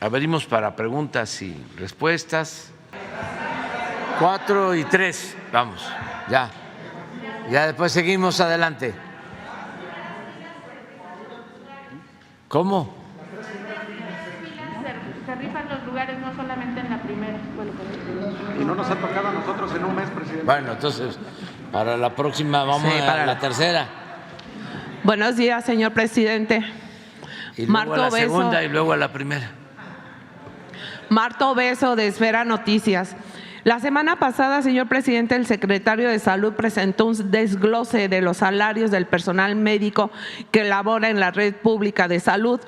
Abrimos para preguntas y respuestas. 4 y 3, vamos, ya. Ya después seguimos adelante. ¿Cómo? Se rifan los lugares, no solamente en la primera. Y no nos ha tocado a nosotros en un mes, presidente. Bueno, entonces, para la próxima vamos a la tercera. Buenos días, señor presidente. Y luego a la segunda y luego a la primera. Marta Obeso, de Esfera Noticias. La semana pasada, señor presidente, el secretario de Salud presentó un desglose de los salarios del personal médico que labora en la red pública de salud.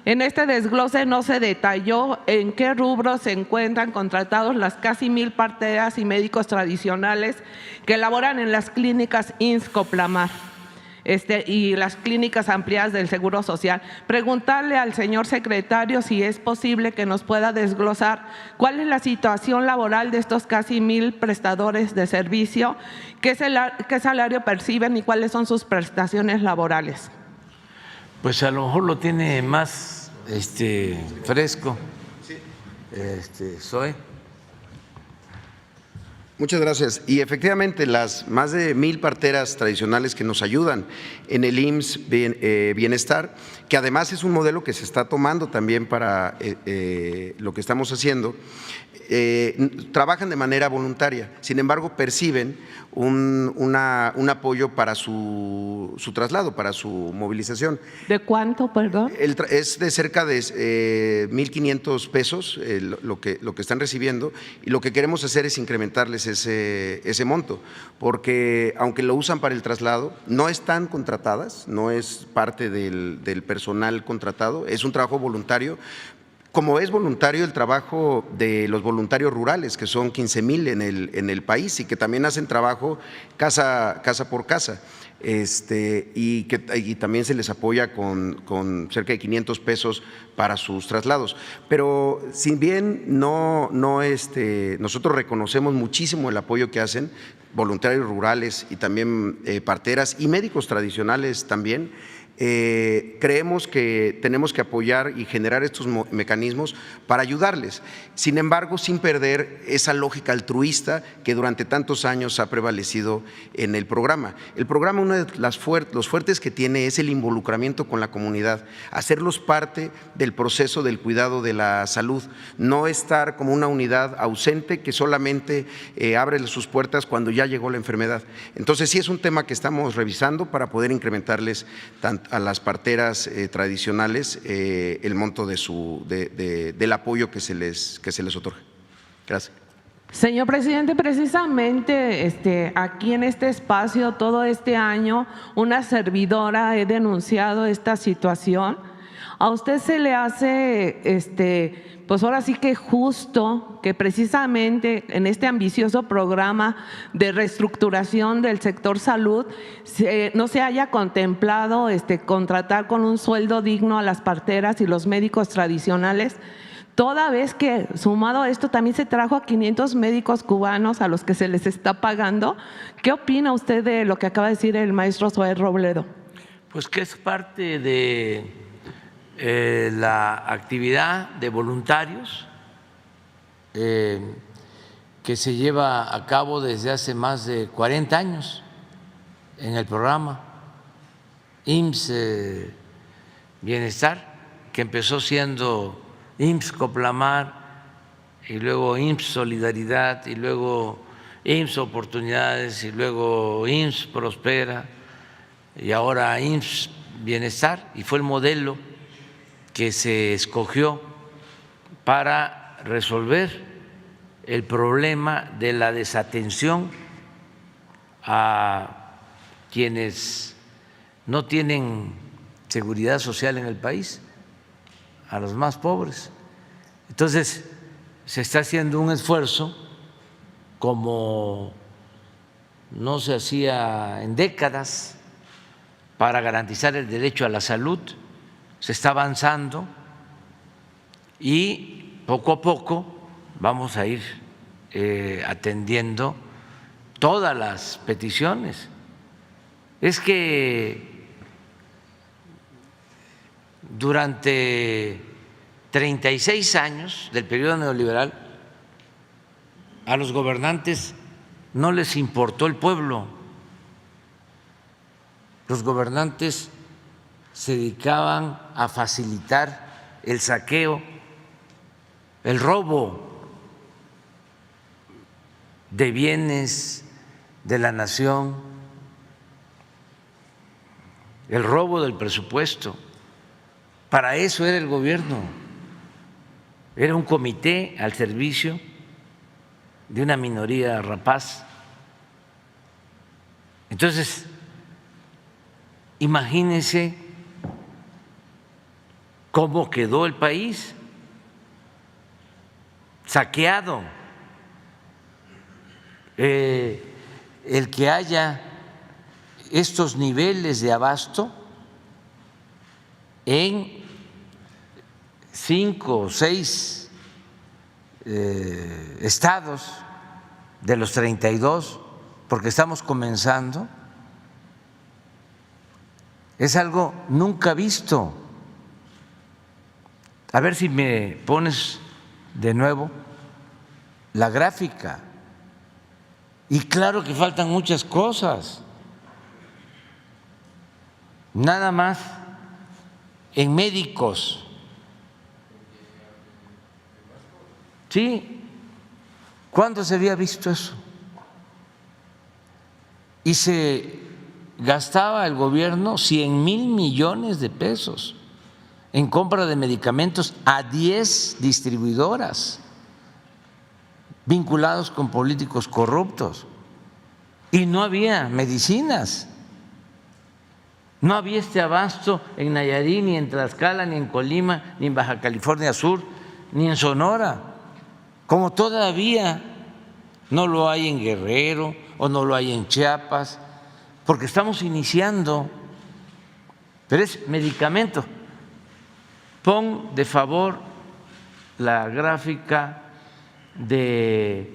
En este desglose no se detalló en qué rubros se encuentran contratados las casi 1,000 parteras y médicos tradicionales que laboran en las clínicas IMSS-Coplamar y las clínicas ampliadas del Seguro Social. Preguntarle al señor secretario si es posible que nos pueda desglosar cuál es la situación laboral de estos casi 1,000 prestadores de servicio, qué salario perciben y cuáles son sus prestaciones laborales. Pues a lo mejor lo tiene más fresco. Zoe. Muchas gracias. Y efectivamente, las más de 1,000 parteras tradicionales que nos ayudan en el IMSS Bienestar, que además es un modelo que se está tomando también para lo que estamos haciendo, trabajan de manera voluntaria, sin embargo perciben un apoyo para su traslado, para su movilización. ¿De cuánto, perdón? Es de cerca de 1,500 pesos lo que están recibiendo, y lo que queremos hacer es incrementarles ese monto, porque aunque lo usan para el traslado, no están contratadas, no es parte del personal contratado, es un trabajo voluntario. Como es voluntario el trabajo de los voluntarios rurales, que son 15,000 en el país y que también hacen trabajo casa por casa, y también se les apoya con cerca de 500 pesos para sus traslados. Pero si bien nosotros reconocemos muchísimo el apoyo que hacen voluntarios rurales y también parteras y médicos tradicionales también, creemos que tenemos que apoyar y generar estos mecanismos para ayudarles, sin embargo sin perder esa lógica altruista que durante tantos años ha prevalecido en el programa. El programa, uno de los fuertes que tiene es el involucramiento con la comunidad, hacerlos parte del proceso del cuidado de la salud, no estar como una unidad ausente que solamente abre sus puertas cuando ya llegó la enfermedad. Entonces sí es un tema que estamos revisando para poder incrementarles a las parteras tradicionales el monto del apoyo que se les otorga. Gracias. Señor presidente, precisamente aquí en este espacio todo este año una servidora he denunciado esta situación. ¿A usted se le hace pues ahora sí que justo que precisamente en este ambicioso programa de reestructuración del sector salud no se haya contemplado contratar con un sueldo digno a las parteras y los médicos tradicionales? Toda vez que sumado a esto también se trajo a 500 médicos cubanos a los que se les está pagando. ¿Qué opina usted de lo que acaba de decir el maestro Zoé Robledo? Pues que es parte de la actividad de voluntarios que se lleva a cabo desde hace más de 40 años en el programa IMSS Bienestar, que empezó siendo IMSS Coplamar y luego IMSS Solidaridad y luego IMSS Oportunidades y luego IMSS Prospera y ahora IMSS Bienestar, y fue el modelo que se escogió para resolver el problema de la desatención a quienes no tienen seguridad social en el país, a los más pobres. Entonces, se está haciendo un esfuerzo como no se hacía en décadas para garantizar el derecho a la salud. Se está avanzando y poco a poco vamos a ir atendiendo todas las peticiones. Es que durante 36 años del periodo neoliberal, a los gobernantes no les importó el pueblo. Los gobernantes se dedicaban a facilitar el saqueo, el robo de bienes de la nación, el robo del presupuesto. Para eso era el gobierno. Era un comité al servicio de una minoría rapaz. Entonces, imagínense cómo quedó el país, saqueado. El que haya estos niveles de abasto en 5 o 6 estados de los 32, porque estamos comenzando, es algo nunca visto. A ver si me pones de nuevo la gráfica. Y claro que faltan muchas cosas. Nada más en médicos. Sí, ¿cuándo se había visto eso? Y se gastaba el gobierno 100,000 millones de pesos en compra de medicamentos a 10 distribuidoras vinculados con políticos corruptos, y no había medicinas, no había este abasto en Nayarit, ni en Tlaxcala, ni en Colima, ni en Baja California Sur, ni en Sonora, como todavía no lo hay en Guerrero o no lo hay en Chiapas, porque estamos iniciando, pero es medicamento. Pon de favor la gráfica de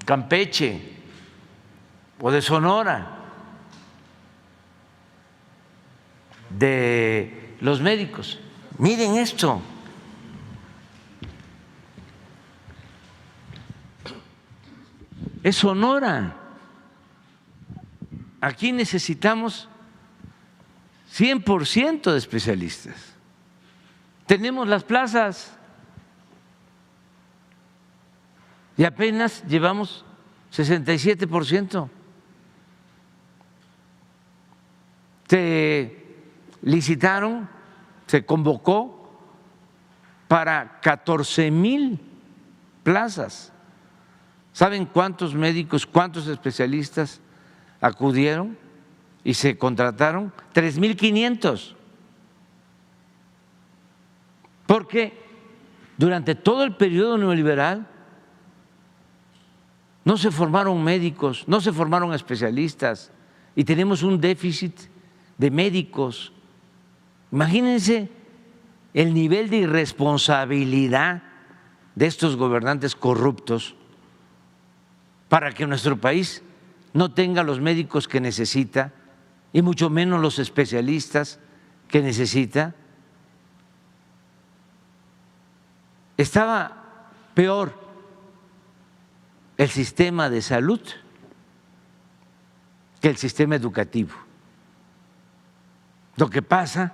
Campeche o de Sonora, de los médicos. Miren esto. Es Sonora. Aquí necesitamos 100% de especialistas. Tenemos las plazas y apenas llevamos 67%. Se licitaron, se convocó para 14,000 plazas. ¿Saben cuántos médicos, cuántos especialistas acudieron y se contrataron? 3,500. Porque durante todo el periodo neoliberal no se formaron médicos, no se formaron especialistas y tenemos un déficit de médicos. Imagínense el nivel de irresponsabilidad de estos gobernantes corruptos para que nuestro país no tenga los médicos que necesita y mucho menos los especialistas que necesita. Estaba peor el sistema de salud que el sistema educativo. Lo que pasa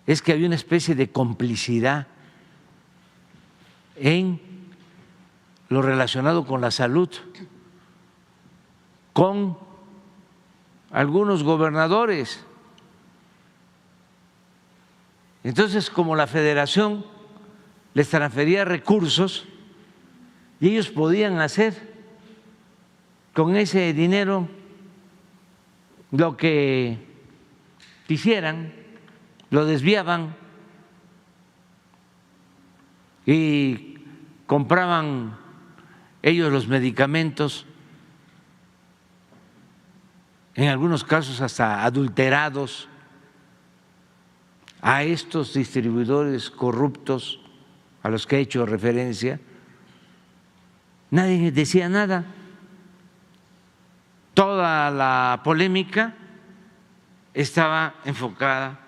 es que había una especie de complicidad en lo relacionado con la salud, con algunos gobernadores. Entonces, como la federación les transfería recursos y ellos podían hacer con ese dinero lo que quisieran, lo desviaban y compraban ellos los medicamentos, en algunos casos hasta adulterados, a estos distribuidores corruptos a los que he hecho referencia. Nadie decía nada. Toda la polémica estaba enfocada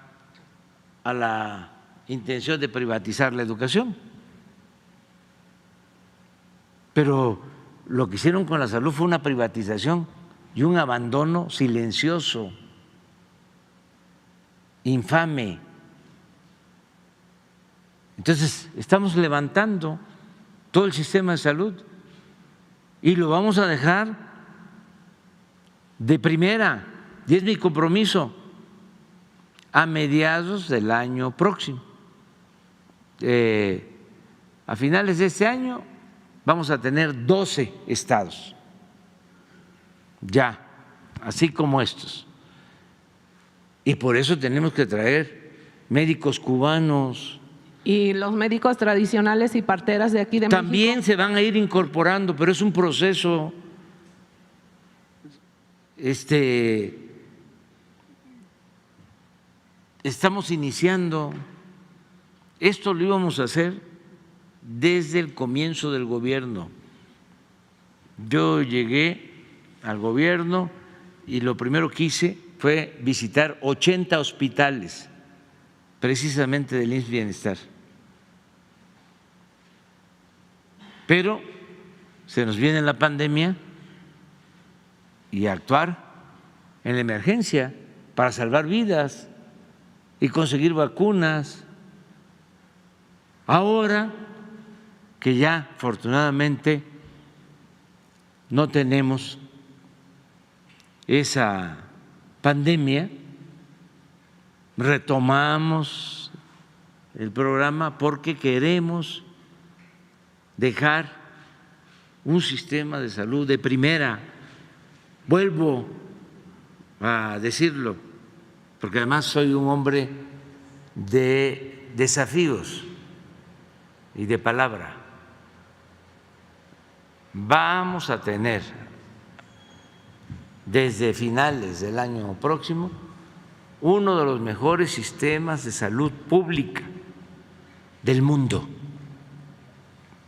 a la intención de privatizar la educación, pero lo que hicieron con la salud fue una privatización y un abandono silencioso, infame. Entonces, estamos levantando todo el sistema de salud y lo vamos a dejar de primera, y es mi compromiso, a mediados del año próximo. A finales de este año vamos a tener 12 estados, ya, así como estos. Y por eso tenemos que traer médicos cubanos. Y los médicos tradicionales y parteras de aquí de También México se van a ir incorporando, pero es un proceso. Estamos iniciando. Esto lo íbamos a hacer desde el comienzo del gobierno. Yo llegué al gobierno y lo primero que hice fue visitar 80 hospitales, precisamente del IMSS Bienestar. Pero se nos viene la pandemia y actuar en la emergencia para salvar vidas y conseguir vacunas. Ahora que ya afortunadamente no tenemos esa pandemia, retomamos el programa porque queremos dejar un sistema de salud de primera. Vuelvo a decirlo, porque además soy un hombre de desafíos y de palabra. Vamos a tener desde finales del año próximo uno de los mejores sistemas de salud pública del mundo,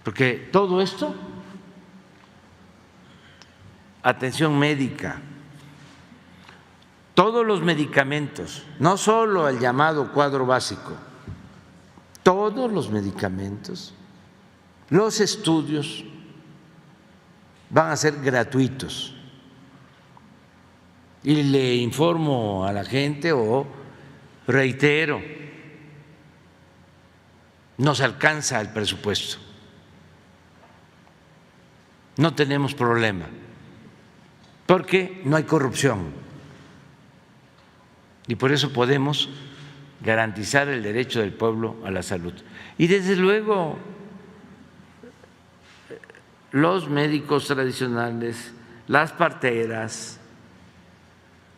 porque todo esto, atención médica, todos los medicamentos, no solo el llamado cuadro básico, todos los medicamentos, los estudios van a ser gratuitos. Y le informo a la gente o reitero, nos alcanza el presupuesto, no tenemos problema, porque no hay corrupción y por eso podemos garantizar el derecho del pueblo a la salud. Y desde luego los médicos tradicionales, las parteras,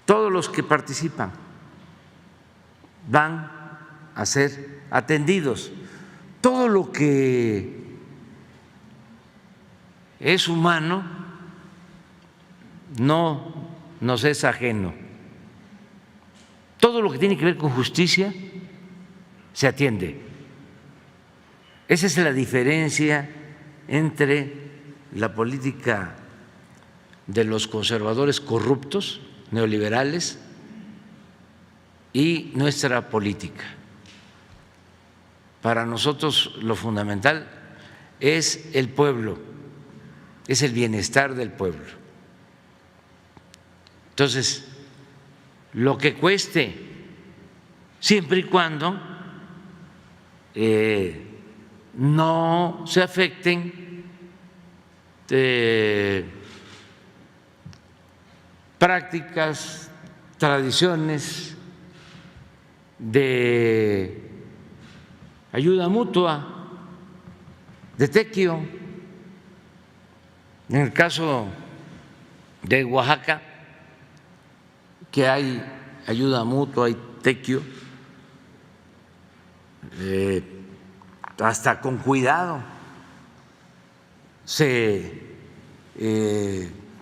todos los que participan van a ser atendidos. Todo lo que es humano no nos es ajeno. Todo lo que tiene que ver con justicia se atiende. Esa es la diferencia entre la política de los conservadores corruptos, neoliberales, y nuestra política. Para nosotros lo fundamental es el pueblo, es el bienestar del pueblo. Entonces, lo que cueste, siempre y cuando no se afecten prácticas, tradiciones de ayuda mutua, de tequio. En el caso de Oaxaca, que hay ayuda mutua, hay tequio, hasta con cuidado se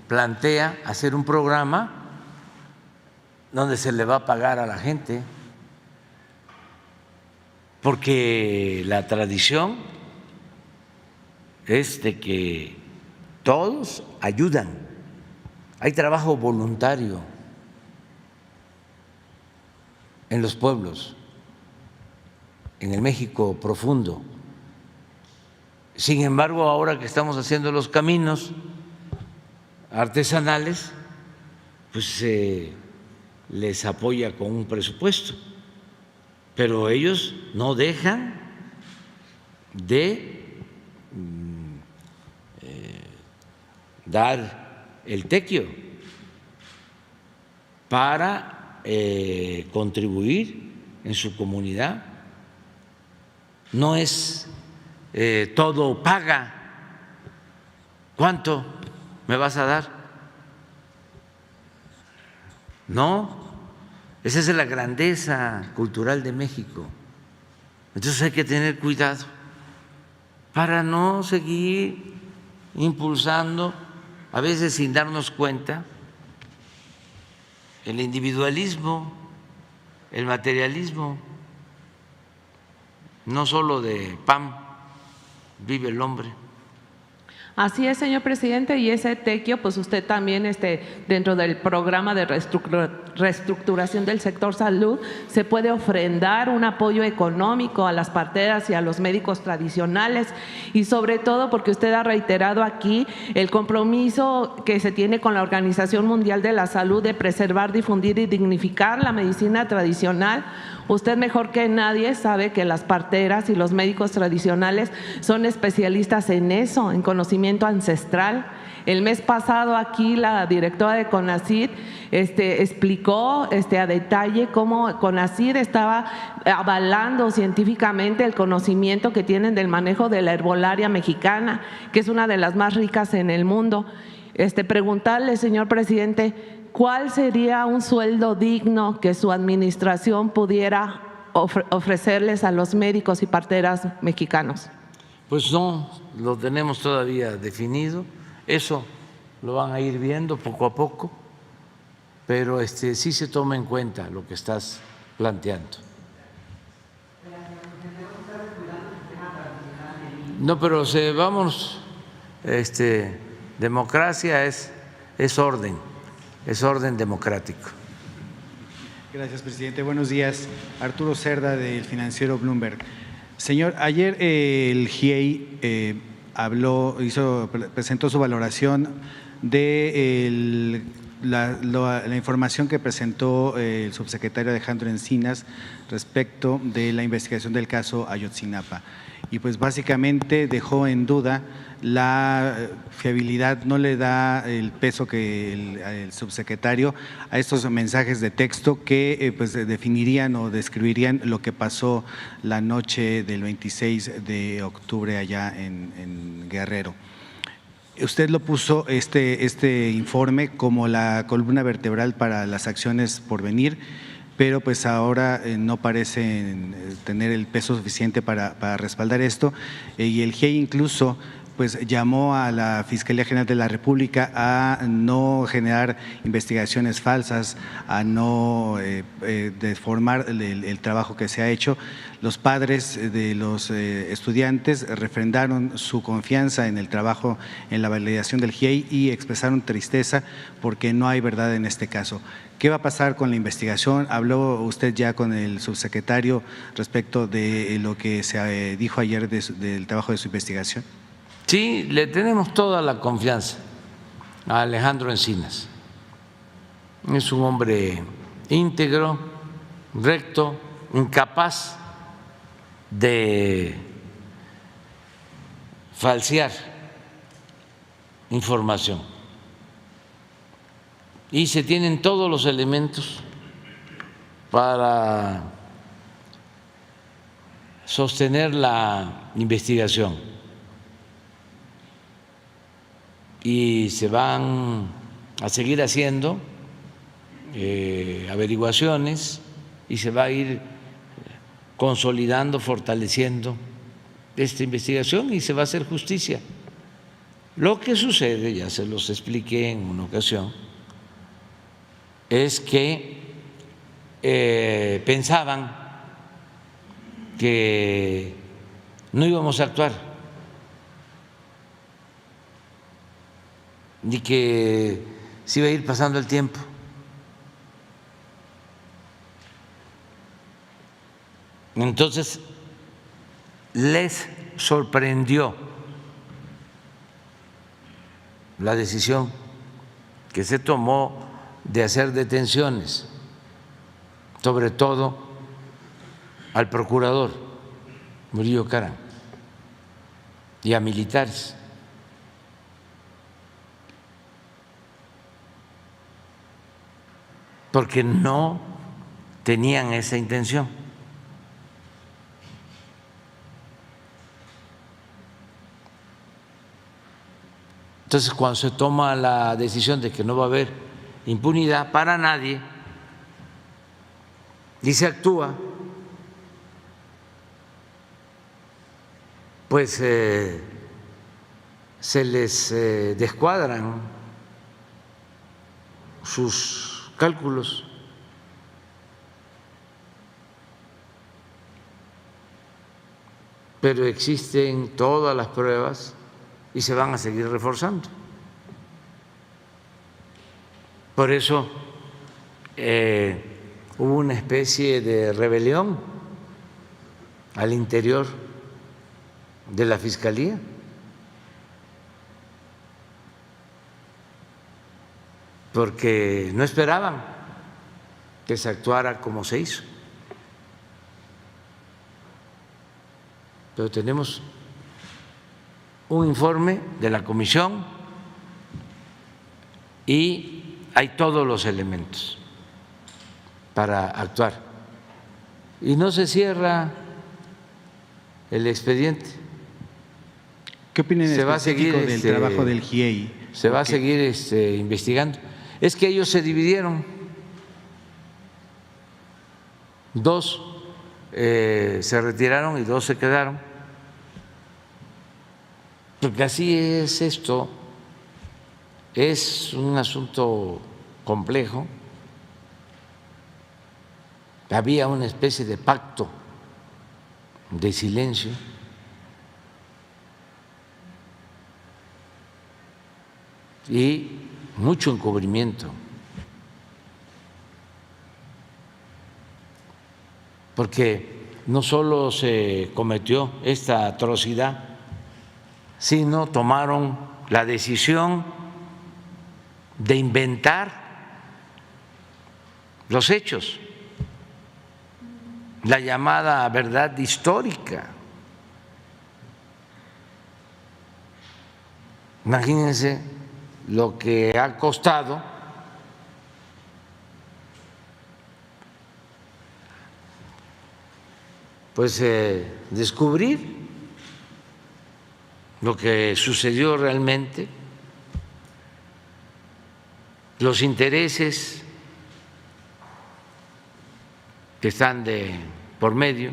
plantea hacer un programa donde se le va a pagar a la gente, porque la tradición es de que todos ayudan, hay trabajo voluntario en los pueblos. en el México profundo. Sin embargo, ahora que estamos haciendo los caminos artesanales, pues se les apoya con un presupuesto, pero ellos no dejan de dar el tequio para contribuir en su comunidad. No es todo paga. ¿Cuánto me vas a dar? No, esa es la grandeza cultural de México. Entonces hay que tener cuidado para no seguir impulsando, a veces sin darnos cuenta, el individualismo, el materialismo. No solo de pan vive el hombre. Así es, señor presidente, y ese tequio, pues usted también dentro del programa de reestructuración del sector salud se puede ofrendar un apoyo económico a las parteras y a los médicos tradicionales, y sobre todo porque usted ha reiterado aquí el compromiso que se tiene con la Organización Mundial de la Salud de preservar, difundir y dignificar la medicina tradicional. Usted mejor que nadie sabe que las parteras y los médicos tradicionales son especialistas en eso, en conocimiento ancestral. El mes pasado aquí la directora de CONACYT explicó a detalle cómo CONACYT estaba avalando científicamente el conocimiento que tienen del manejo de la herbolaria mexicana, que es una de las más ricas en el mundo. Preguntarle, señor presidente, ¿cuál sería un sueldo digno que su administración pudiera ofrecerles a los médicos y parteras mexicanos? Pues no lo tenemos todavía definido, eso lo van a ir viendo poco a poco, pero sí se toma en cuenta lo que estás planteando. No, pero vamos, democracia es orden. Es orden democrático. Gracias, presidente. Buenos días. Arturo Cerda, del financiero Bloomberg. Señor, ayer el GIEI presentó su valoración de la información que presentó el subsecretario Alejandro Encinas respecto de la investigación del caso Ayotzinapa. Y pues básicamente dejó en duda la fiabilidad, no le da el peso que el subsecretario a estos mensajes de texto que pues definirían o describirían lo que pasó la noche del 26 de octubre allá en Guerrero. Usted lo puso este informe como la columna vertebral para las acciones por venir, pero pues ahora no parecen tener el peso suficiente para respaldar esto, y el GIEI incluso pues llamó a la Fiscalía General de la República a no generar investigaciones falsas, a no deformar el trabajo que se ha hecho. Los padres de los estudiantes refrendaron su confianza en el trabajo, en la validación del GIEI, y expresaron tristeza porque no hay verdad en este caso. ¿Qué va a pasar con la investigación? ¿Habló usted ya con el subsecretario respecto de lo que se dijo ayer del trabajo de su investigación? Sí, le tenemos toda la confianza a Alejandro Encinas. Es un hombre íntegro, recto, incapaz de falsear información. Y se tienen todos los elementos para sostener la investigación. Y se van a seguir haciendo averiguaciones y se va a ir consolidando, fortaleciendo esta investigación y se va a hacer justicia. Lo que sucede, ya se los expliqué en una ocasión, es que pensaban que no íbamos a actuar, ni que se iba a ir pasando el tiempo. Entonces les sorprendió la decisión que se tomó de hacer detenciones, sobre todo al procurador Murillo Karam y a militares. Porque no tenían esa intención. Entonces, cuando se toma la decisión de que no va a haber impunidad para nadie y se actúa, pues se les descuadran sus cálculos. Pero existen todas las pruebas y se van a seguir reforzando. Por eso hubo una especie de rebelión al interior de la Fiscalía. Porque no esperaban que se actuara como se hizo. Pero tenemos un informe de la comisión y hay todos los elementos para actuar. Y no se cierra el expediente. ¿Qué opinan Se va a seguir del trabajo del GIEI? Se va a seguir investigando. Es que ellos se dividieron. Dos se retiraron y dos se quedaron. Porque así es esto. Es un asunto complejo. Había una especie de pacto de silencio. Y mucho encubrimiento, porque no solo se cometió esta atrocidad, sino tomaron la decisión de inventar los hechos, la llamada verdad histórica. Imagínense lo que ha costado pues descubrir lo que sucedió realmente, los intereses que están de por medio.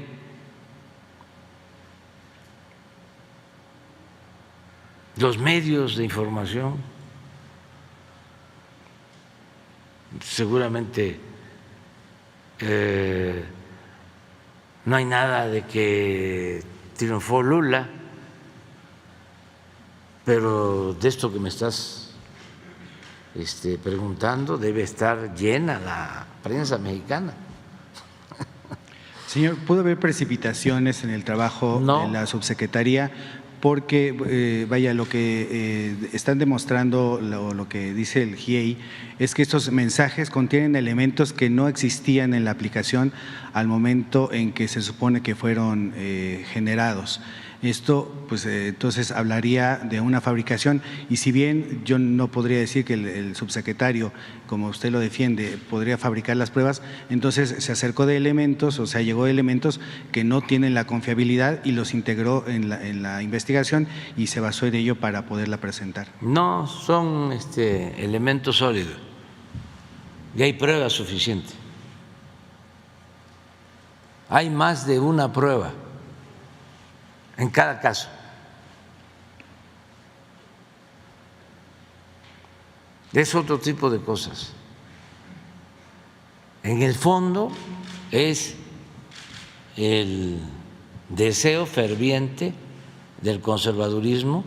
Los medios de información, seguramente no hay nada de que triunfó Lula, pero de esto que me estás preguntando debe estar llena la prensa mexicana. Señor, ¿pudo haber precipitaciones en el trabajo de la subsecretaría? Porque, vaya, lo que están demostrando, lo que dice el GIEI, es que estos mensajes contienen elementos que no existían en la aplicación al momento en que se supone que fueron generados. Esto, pues, entonces hablaría de una fabricación, y si bien yo no podría decir que el subsecretario, como usted lo defiende, podría fabricar las pruebas, entonces se acercó de elementos, o sea, llegó de elementos que no tienen la confiabilidad y los integró en la investigación y se basó en ello para poderla presentar. No son elementos sólidos y hay pruebas suficientes. Hay más de una prueba en cada caso. Es otro tipo de cosas. En el fondo es el deseo ferviente del conservadurismo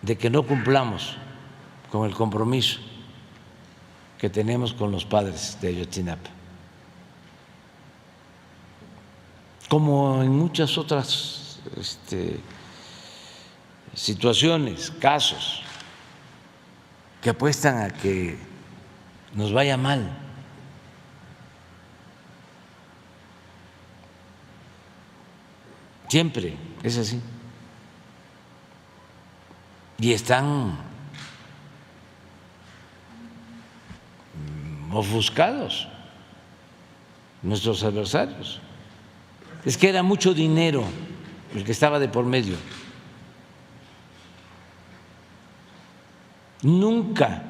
de que no cumplamos con el compromiso que tenemos con los padres de Ayotzinapa. como en muchas otras situaciones, casos, que apuestan a que nos vaya mal. Siempre es así. Y están ofuscados nuestros adversarios. Es que era mucho dinero el que estaba de por medio. Nunca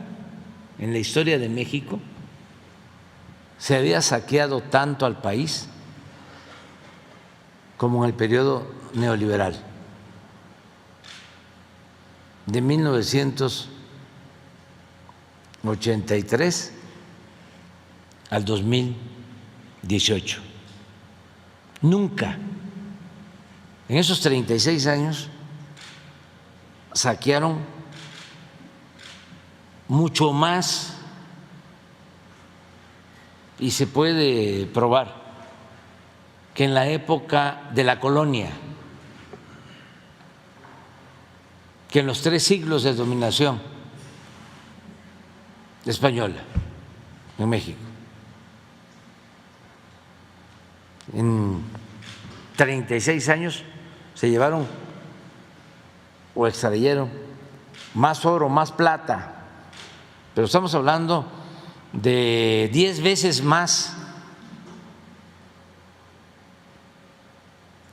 en la historia de México se había saqueado tanto al país como en el periodo neoliberal, de 1983 al 2018. Nunca, en esos 36 años, saquearon mucho más, y se puede probar que en la época de la colonia, que en los 3 siglos de dominación española en México, en 36 años se llevaron o extrayeron más oro, más plata, pero estamos hablando de 10 veces más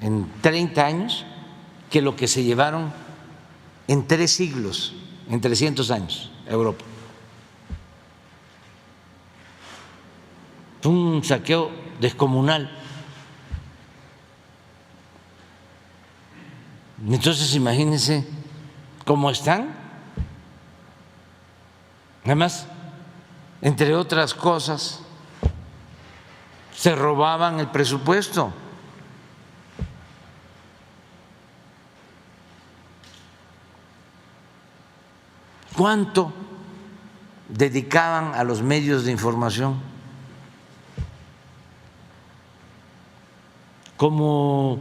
en 30 años que lo que se llevaron en 3 siglos, en 300 años, a Europa. Fue un saqueo descomunal. Entonces, imagínense cómo están. Además, entre otras cosas, se robaban el presupuesto. ¿Cuánto dedicaban a los medios de información? Como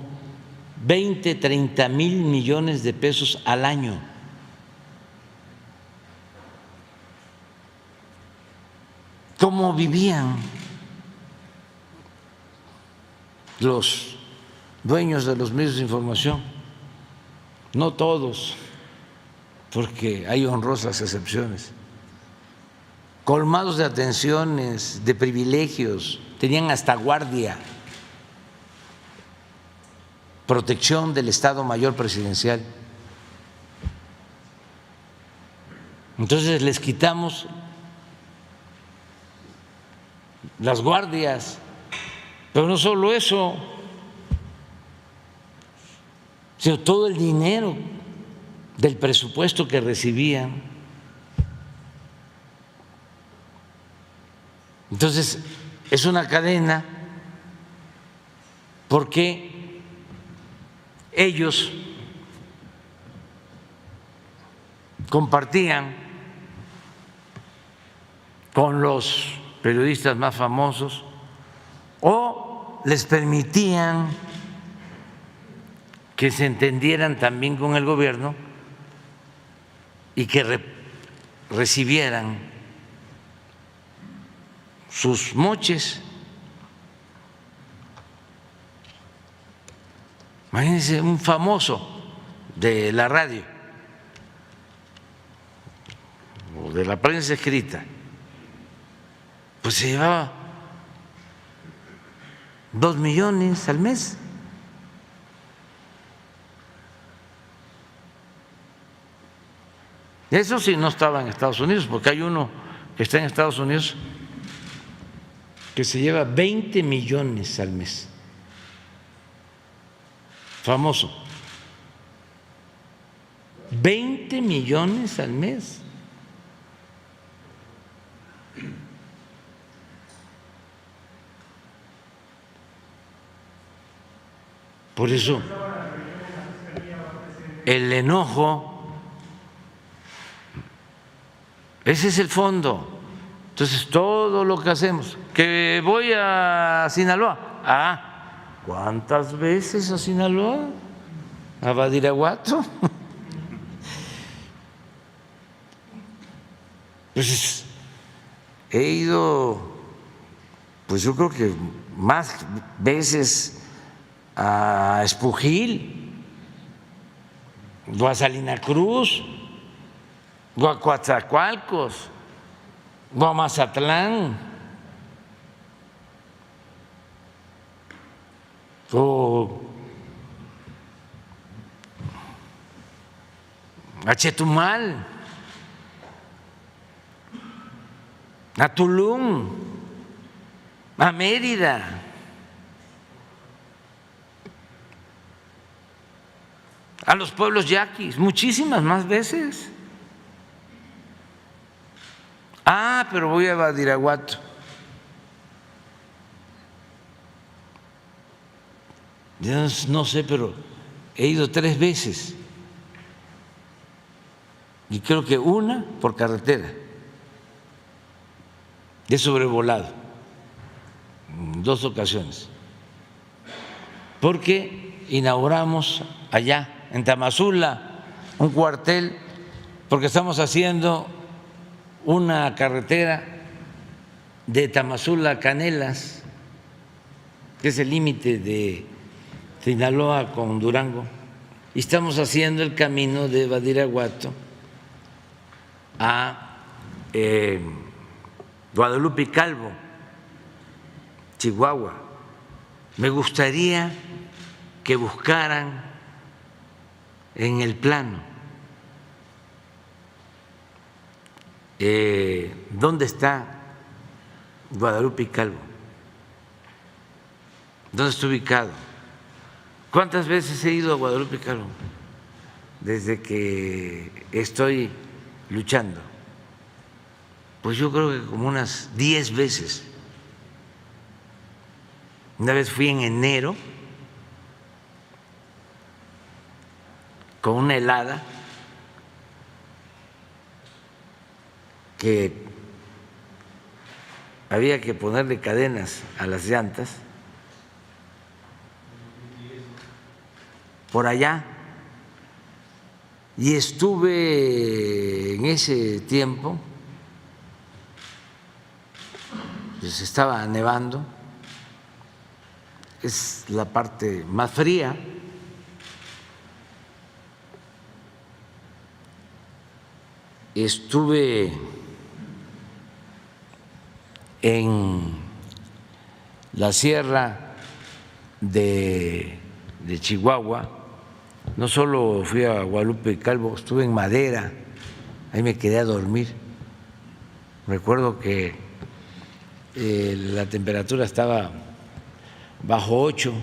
20, 30 mil millones de pesos al año. ¿Cómo vivían los dueños de los medios de información? No todos, porque hay honrosas excepciones, colmados de atenciones, de privilegios, tenían hasta guardia, protección del Estado Mayor Presidencial. Entonces les quitamos las guardias, pero no solo eso, sino todo el dinero del presupuesto que recibían. Entonces, es una cadena, porque ellos compartían con los periodistas más famosos o les permitían que se entendieran también con el gobierno y que recibieran sus moches. Imagínense, un famoso de la radio o de la prensa escrita, pues se llevaba 2 millones al mes. Eso sí no estaba en Estados Unidos, porque hay uno que está en Estados Unidos que se lleva 20 millones al mes. Famoso. 20 millones al mes. Por eso el enojo, ese es el fondo. Entonces, todo lo que hacemos, que voy a Sinaloa, ¿Cuántas veces a Sinaloa? ¿A Badiraguato? Pues he ido, pues yo creo que más veces a Espujil, o a Salina Cruz, o a Coatzacoalcos, o a Mazatlán, o a Chetumal, a Tulum, a Mérida, a los pueblos yaquis, muchísimas más veces. Ah, pero voy a Badiraguato. Yo no sé, pero he ido 3 veces. Y creo que una por carretera. He sobrevolado en 2 ocasiones. Porque inauguramos allá, en Tamazula, un cuartel, porque estamos haciendo una carretera de Tamazula a Canelas, que es el límite de Sinaloa con Durango, y estamos haciendo el camino de Badiraguato a Guadalupe y Calvo, Chihuahua. Me gustaría que buscaran en el plano dónde está Guadalupe y Calvo, dónde está ubicado. ¿Cuántas veces he ido a Guadalupe y Calvo desde que estoy luchando? Pues yo creo que como unas 10 veces. Una vez fui en enero con una helada que había que ponerle cadenas a las llantas por allá, y estuve en ese tiempo, pues estaba nevando, es la parte más fría, estuve en la sierra de Chihuahua, no solo fui a Guadalupe y Calvo, estuve en Madera, ahí me quedé a dormir. Recuerdo que la temperatura estaba bajo 8.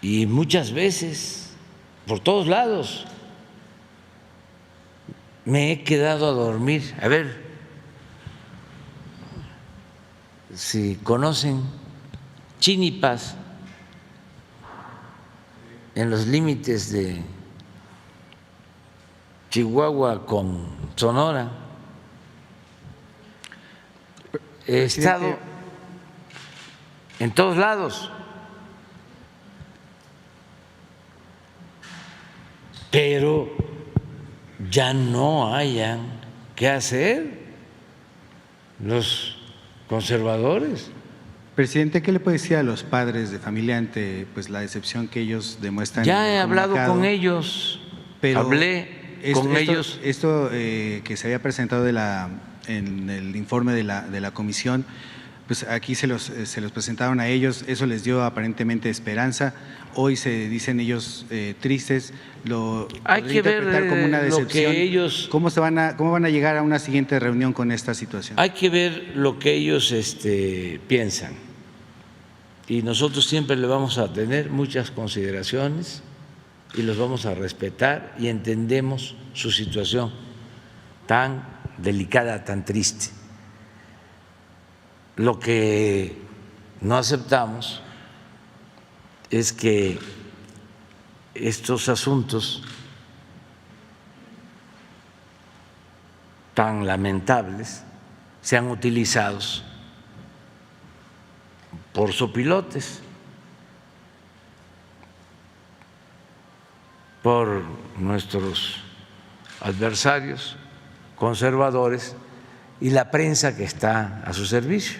Y muchas veces, por todos lados, me he quedado a dormir. A ver si conocen Chinipas, en los límites de Chihuahua con Sonora. He estado en todos lados, pero ya no hayan qué hacer los conservadores. Presidente, ¿qué le puede decir a los padres de familia ante pues la decepción que ellos demuestran? Ya he hablado con ellos, hablé con ellos. Esto que se había presentado en el informe de la comisión, pues aquí se los presentaron a ellos, eso les dio aparentemente esperanza. Hoy se dicen ellos tristes. Hay que ver como una decepción. lo que ellos. ¿Cómo van a llegar a una siguiente reunión con esta situación? Hay que ver lo que ellos piensan. Y nosotros siempre le vamos a tener muchas consideraciones y los vamos a respetar, y entendemos su situación tan delicada, tan triste. Lo que no aceptamos es que estos asuntos tan lamentables sean utilizados por sopilotes, por nuestros adversarios conservadores y la prensa que está a su servicio,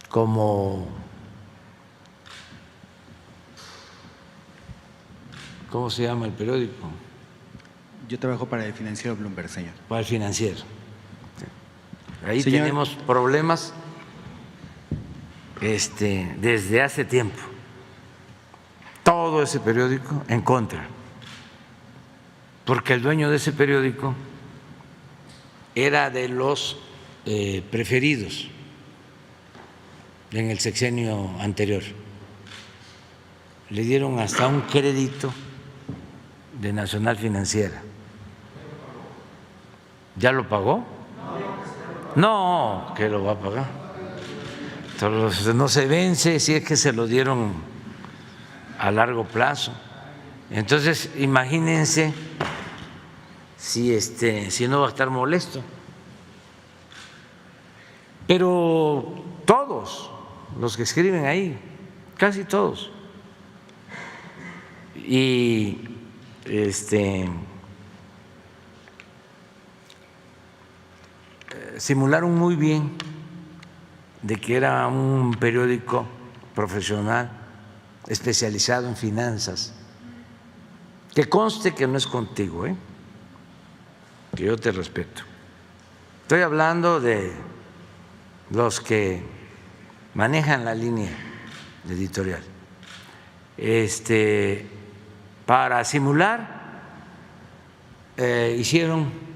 como, ¿cómo se llama el periódico? Yo trabajo para el financiero Bloomberg, señor. Para el Financiero. Ahí Señor, tenemos problemas desde hace tiempo. Todo ese periódico en contra, porque el dueño de ese periódico era de los preferidos en el sexenio anterior. Le dieron hasta un crédito de Nacional Financiera. ¿Ya lo pagó? No, que lo va a pagar. Entonces, no se vence si es que se lo dieron a largo plazo. Entonces, imagínense si no va a estar molesto. Pero todos los que escriben ahí, casi todos, y simularon muy bien de que era un periódico profesional especializado en finanzas. Que conste que no es contigo, que yo te respeto. Estoy hablando de los que manejan la línea editorial. Para simular, hicieron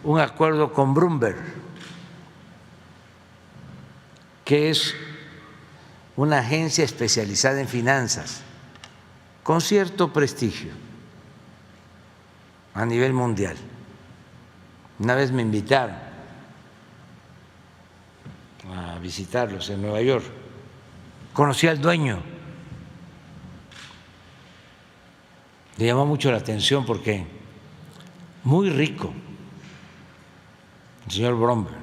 un acuerdo con Bloomberg, que es una agencia especializada en finanzas con cierto prestigio a nivel mundial. Una vez me invitaron a visitarlos en Nueva York. Conocí al dueño. Le llamó mucho la atención porque muy rico, el señor Bromberg.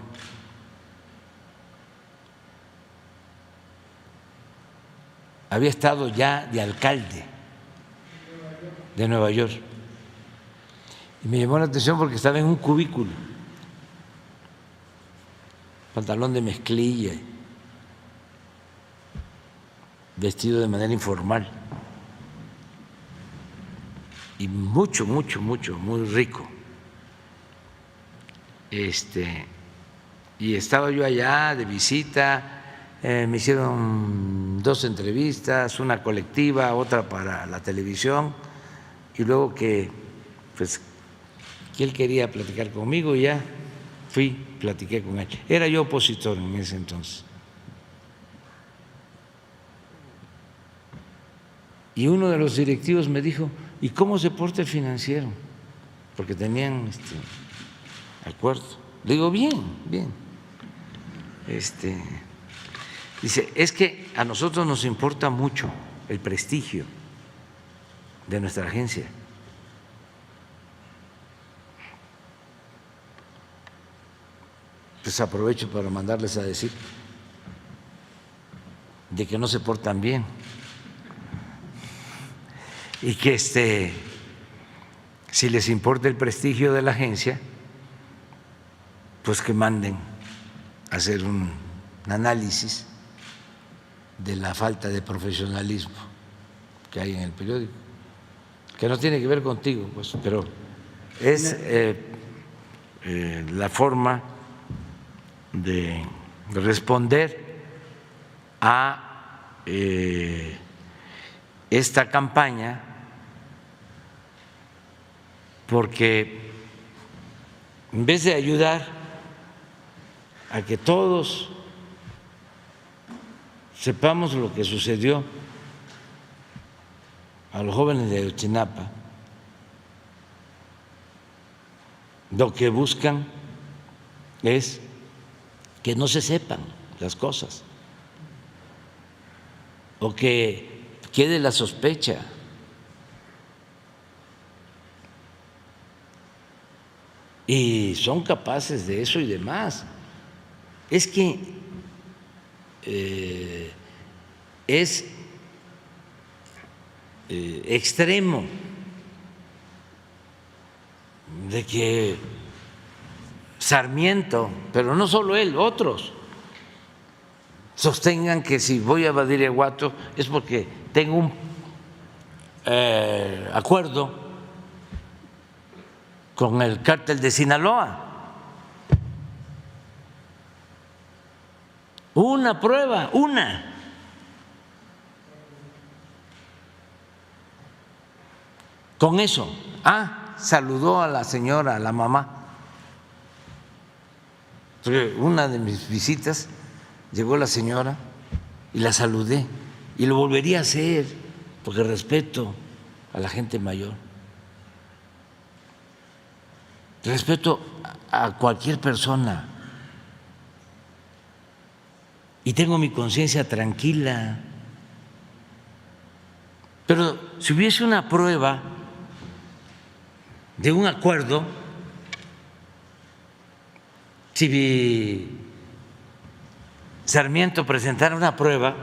Había estado ya de alcalde de Nueva York. Y me llamó la atención porque estaba en un cubículo, pantalón de mezclilla, vestido de manera informal. Y mucho, muy rico. Y estaba yo allá de visita, me hicieron 2 entrevistas, una colectiva, otra para la televisión, y luego que él quería platicar conmigo, ya platiqué con él. Era yo opositor en ese entonces. Y uno de los directivos me dijo: ¿y cómo se porta el Financiero? Porque tenían acuerdo. Le digo: bien. Dice: es que a nosotros nos importa mucho el prestigio de nuestra agencia. Pues aprovecho para mandarles a decir de que no se portan bien. Y que si les importa el prestigio de la agencia, pues que manden a hacer un análisis de la falta de profesionalismo que hay en el periódico, que no tiene que ver contigo, pues, pero es la forma de responder a esta campaña, porque en vez de ayudar a que todos sepamos lo que sucedió a los jóvenes de Ayotzinapa, lo que buscan es que no se sepan las cosas o que quede la sospecha. y son capaces de eso y de más. Es que es extremo de que Sarmiento, pero no solo él, otros, sostengan que si voy a Badiraguato es porque tengo un acuerdo con el cártel de Sinaloa. Una prueba, una. Con eso. Saludó a la señora, a la mamá. Porque una de mis visitas llegó la señora y la saludé. Y lo volvería a hacer porque respeto a la gente mayor. Respeto a cualquier persona. Y tengo mi conciencia tranquila. Pero si hubiese una prueba de un acuerdo, si Sarmiento presentara una prueba,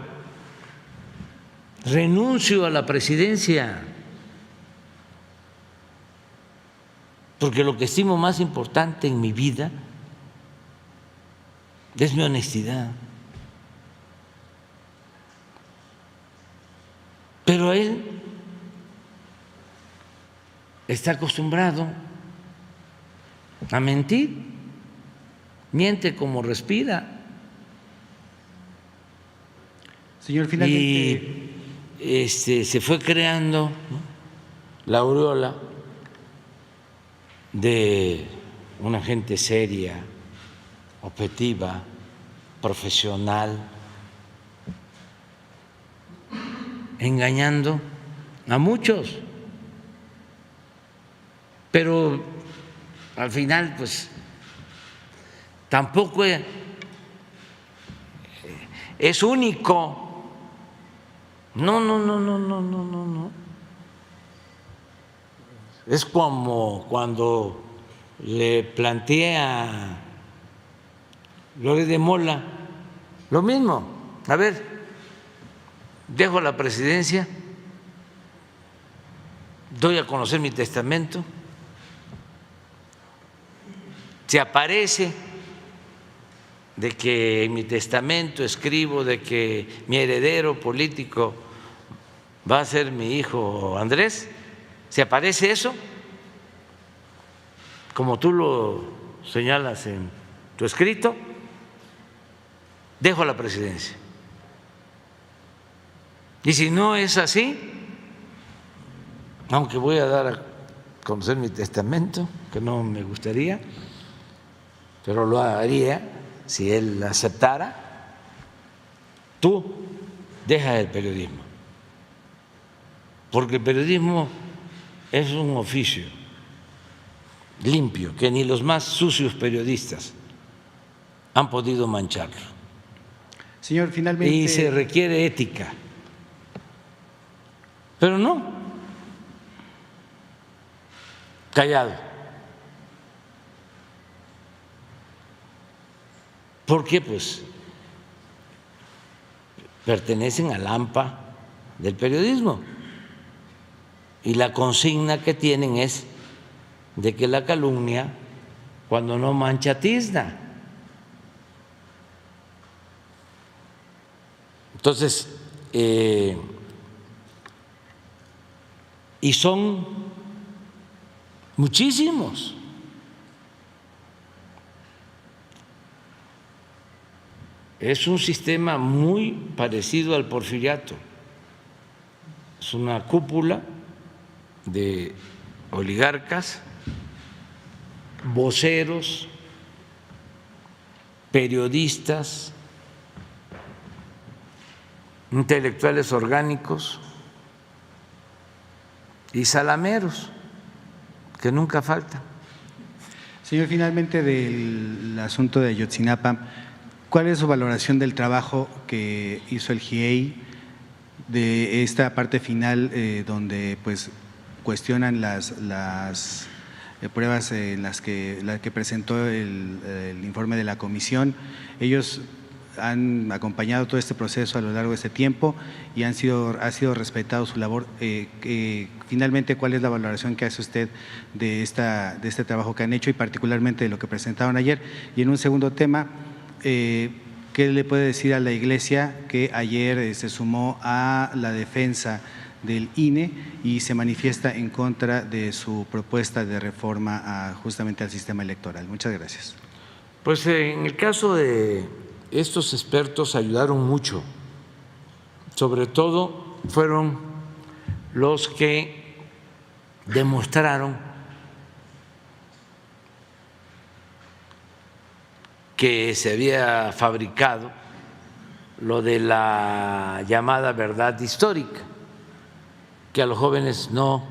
renuncio a la presidencia, porque lo que estimo más importante en mi vida es mi honestidad. Pero él está acostumbrado a mentir, miente como respira. Señor, finalmente. Y se fue creando, ¿no?, la aureola de una gente seria, objetiva, profesional, engañando a muchos. Pero al final, pues, tampoco es único. No. Es como cuando le planteé a Loret de Mola lo mismo. A ver, dejo la presidencia, doy a conocer mi testamento, se aparece de que en mi testamento escribo de que mi heredero político va a ser mi hijo Andrés, ¿se aparece eso? Como tú lo señalas en tu escrito, dejo la presidencia. Y si no es así, aunque voy a dar a conocer mi testamento, que no me gustaría, pero lo haría si él aceptara, tú dejas el periodismo, porque el periodismo es un oficio limpio que ni los más sucios periodistas han podido mancharlo. Señor, finalmente. Y se requiere ética, pero no, callado. Porque pues pertenecen al AMPA del periodismo y la consigna que tienen es de que la calumnia, cuando no mancha, tizna. Entonces, y son muchísimos. Es un sistema muy parecido al porfiriato. Es una cúpula de oligarcas, voceros, periodistas, intelectuales orgánicos y salameros, que nunca faltan. Señor, finalmente del asunto de Ayotzinapa, ¿cuál es su valoración del trabajo que hizo el GIEI, de esta parte final donde pues cuestionan pruebas en la que presentó el informe de la comisión. Ellos han acompañado todo este proceso a lo largo de este tiempo y ha sido respetado su labor. Finalmente, ¿cuál es la valoración que hace usted de este trabajo que han hecho y particularmente de lo que presentaron ayer? Y en un segundo tema, ¿qué le puede decir a la Iglesia que ayer se sumó a la defensa del INE y se manifiesta en contra de su propuesta de reforma justamente al sistema electoral? Muchas gracias. Pues en el caso de estos expertos ayudaron mucho, sobre todo fueron los que demostraron que se había fabricado lo de la llamada verdad histórica, que a los jóvenes no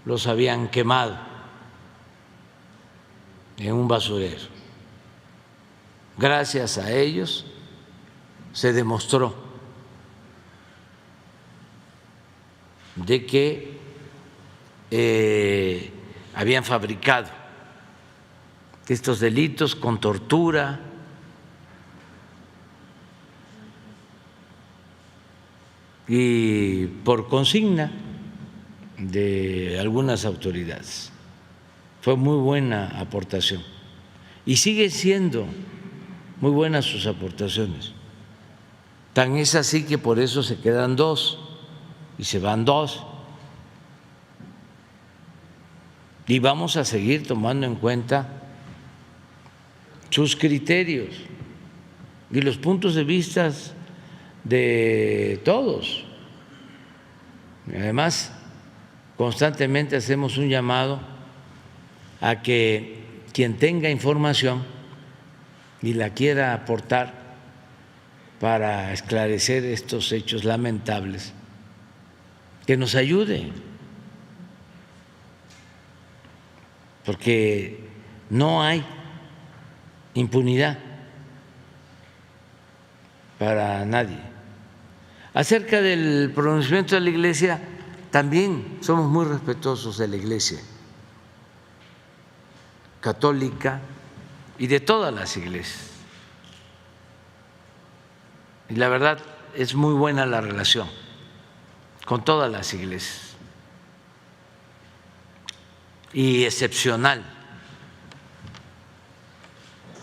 los habían quemado en un basurero. Gracias a ellos se demostró de que habían fabricado estos delitos con tortura, y por consigna de algunas autoridades. Fue muy buena aportación y sigue siendo muy buenas sus aportaciones. Tan es así que por eso se quedan 2 y se van 2. Y vamos a seguir tomando en cuenta sus criterios y los puntos de vista de todos. Además, constantemente hacemos un llamado a que quien tenga información y la quiera aportar para esclarecer estos hechos lamentables, que nos ayude, porque no hay impunidad para nadie. Acerca del pronunciamiento de la Iglesia, también somos muy respetuosos de la Iglesia católica y de todas las iglesias. Y la verdad es muy buena la relación con todas las iglesias y excepcional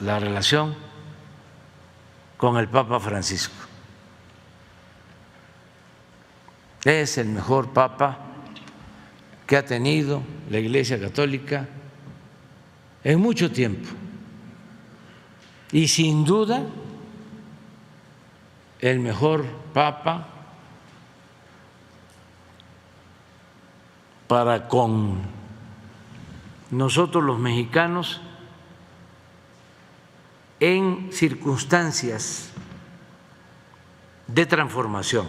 la relación con el Papa Francisco. Es el mejor Papa que ha tenido la Iglesia Católica en mucho tiempo y sin duda el mejor Papa para con nosotros los mexicanos en circunstancias de transformación,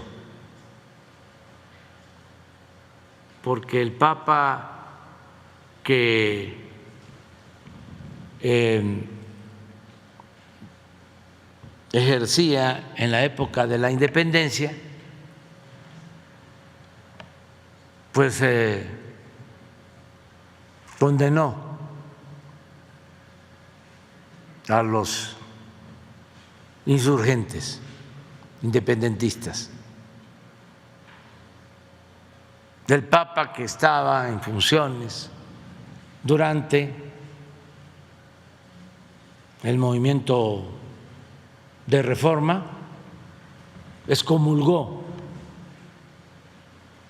porque el Papa que ejercía en la época de la independencia, pues condenó a los insurgentes independentistas. Del Papa que estaba en funciones durante el movimiento de reforma, excomulgó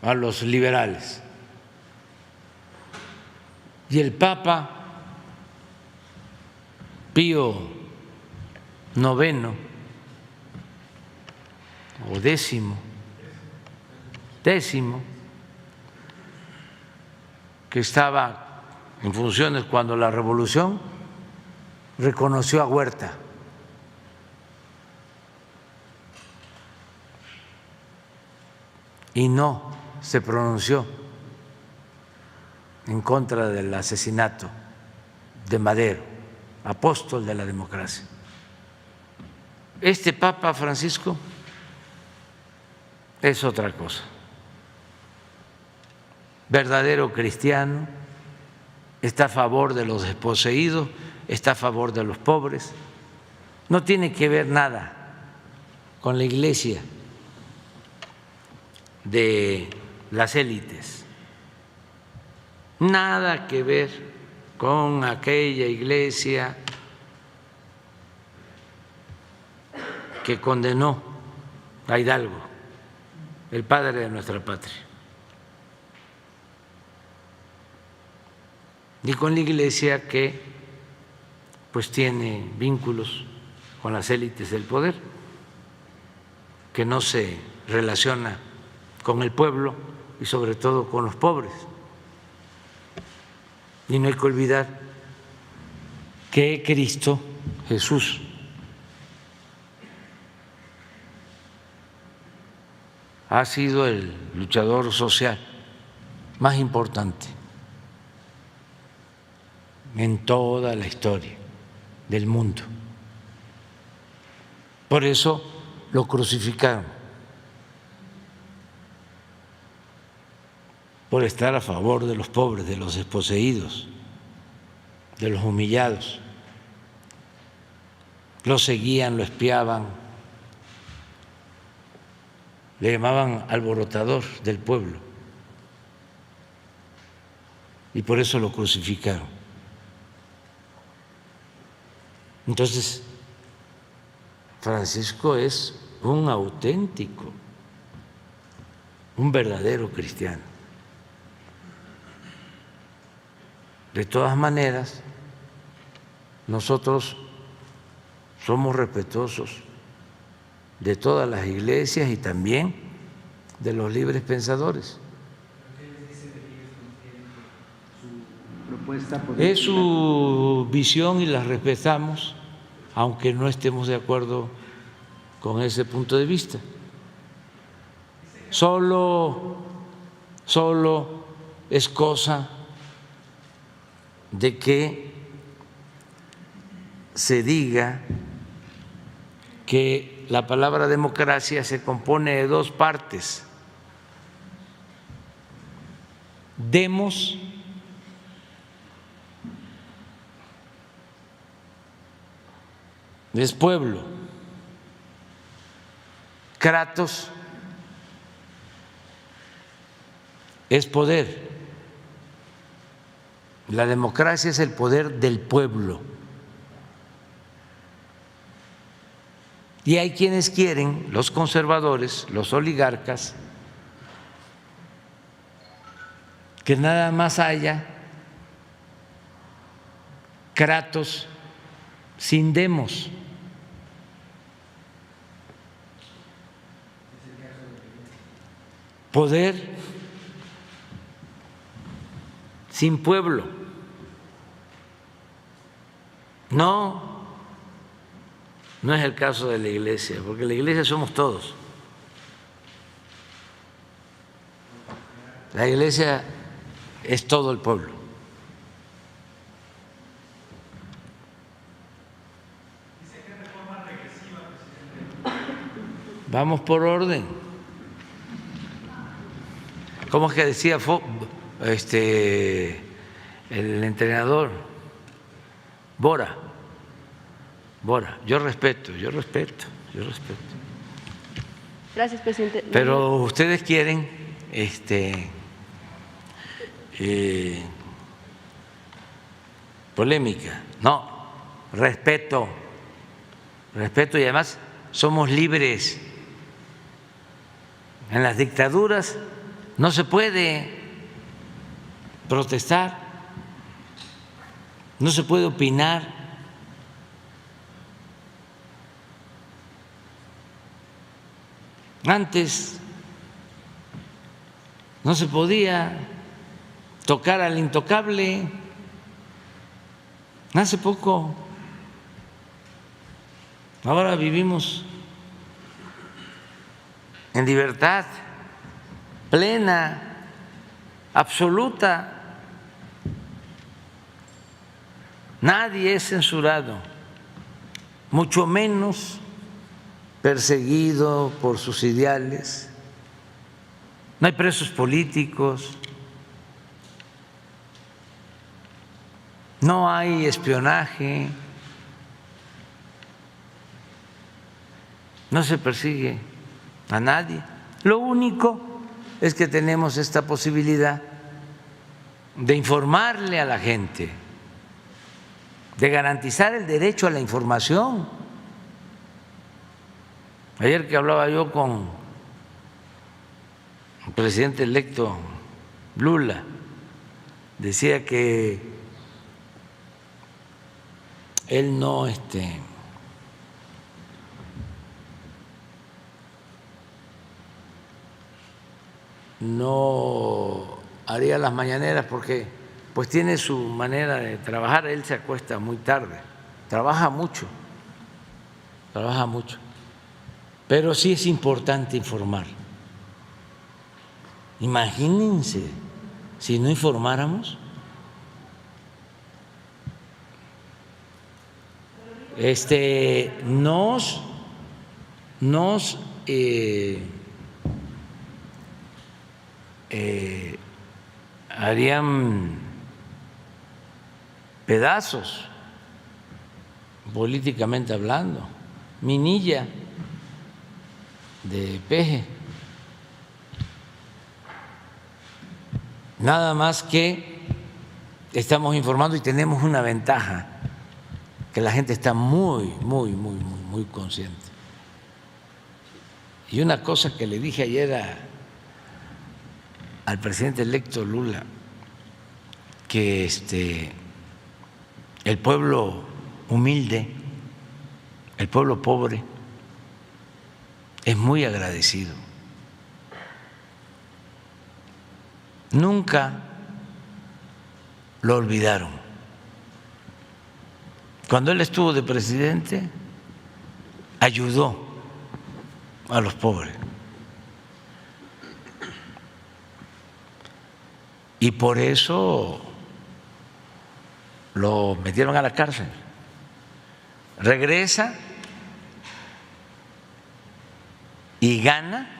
a los liberales. Y el Papa Pío IX o décimo, que estaba en funciones cuando la revolución, reconoció a Huerta y no se pronunció en contra del asesinato de Madero, apóstol de la democracia. Este Papa Francisco es otra cosa, verdadero cristiano, está a favor de los desposeídos, está a favor de los pobres. No tiene que ver nada con la iglesia de las élites, nada que ver con aquella iglesia que condenó a Hidalgo, el padre de nuestra patria, ni con la iglesia que pues tiene vínculos con las élites del poder, que no se relaciona con el pueblo y sobre todo con los pobres. Y no hay que olvidar que Cristo Jesús ha sido el luchador social más importante en toda la historia del mundo. Por eso lo crucificaron, por estar a favor de los pobres, de los desposeídos, de los humillados. Lo seguían, lo espiaban, le llamaban alborotador del pueblo y por eso lo crucificaron. Entonces, Francisco es un auténtico, un verdadero cristiano. De todas maneras, nosotros somos respetuosos de todas las iglesias y también de los libres pensadores. Es su visión y la respetamos, aunque no estemos de acuerdo con ese punto de vista. Solo es cosa de que se diga que la palabra democracia se compone de dos partes. Demos es pueblo, kratos es poder. La democracia es el poder del pueblo. Y hay quienes quieren, los conservadores, los oligarcas, que nada más haya kratos sin demos. Poder sin pueblo. No es el caso de la iglesia, porque la iglesia somos todos. La iglesia es todo el pueblo. Vamos por orden. ¿Cómo es que decía el entrenador? Bora, yo respeto. Gracias, presidente. Pero ustedes quieren polémica. No, respeto y además somos libres. En las dictaduras no se puede protestar, no se puede opinar. Antes no se podía tocar al intocable. Hace poco, ahora vivimos en libertad plena, absoluta. Nadie es censurado, mucho menos perseguido por sus ideales. No hay presos políticos. no hay espionaje, no se persigue a nadie. Lo único es que tenemos esta posibilidad de informarle a la gente, de garantizar el derecho a la información. Ayer que hablaba yo con el presidente electo Lula, decía que él no haría las mañaneras porque pues tiene su manera de trabajar. Él se acuesta muy tarde, trabaja mucho, pero sí es importante informar. Imagínense si no informáramos. Nos harían pedazos políticamente hablando. Minilla de peje. Nada más que estamos informando y tenemos una ventaja, que la gente está muy consciente. Y una cosa que le dije ayer al presidente electo Lula, que el pueblo humilde, el pueblo pobre, es muy agradecido. Nunca lo olvidaron. Cuando él estuvo de presidente, ayudó a los pobres. Y por eso lo metieron a la cárcel. Regresa y gana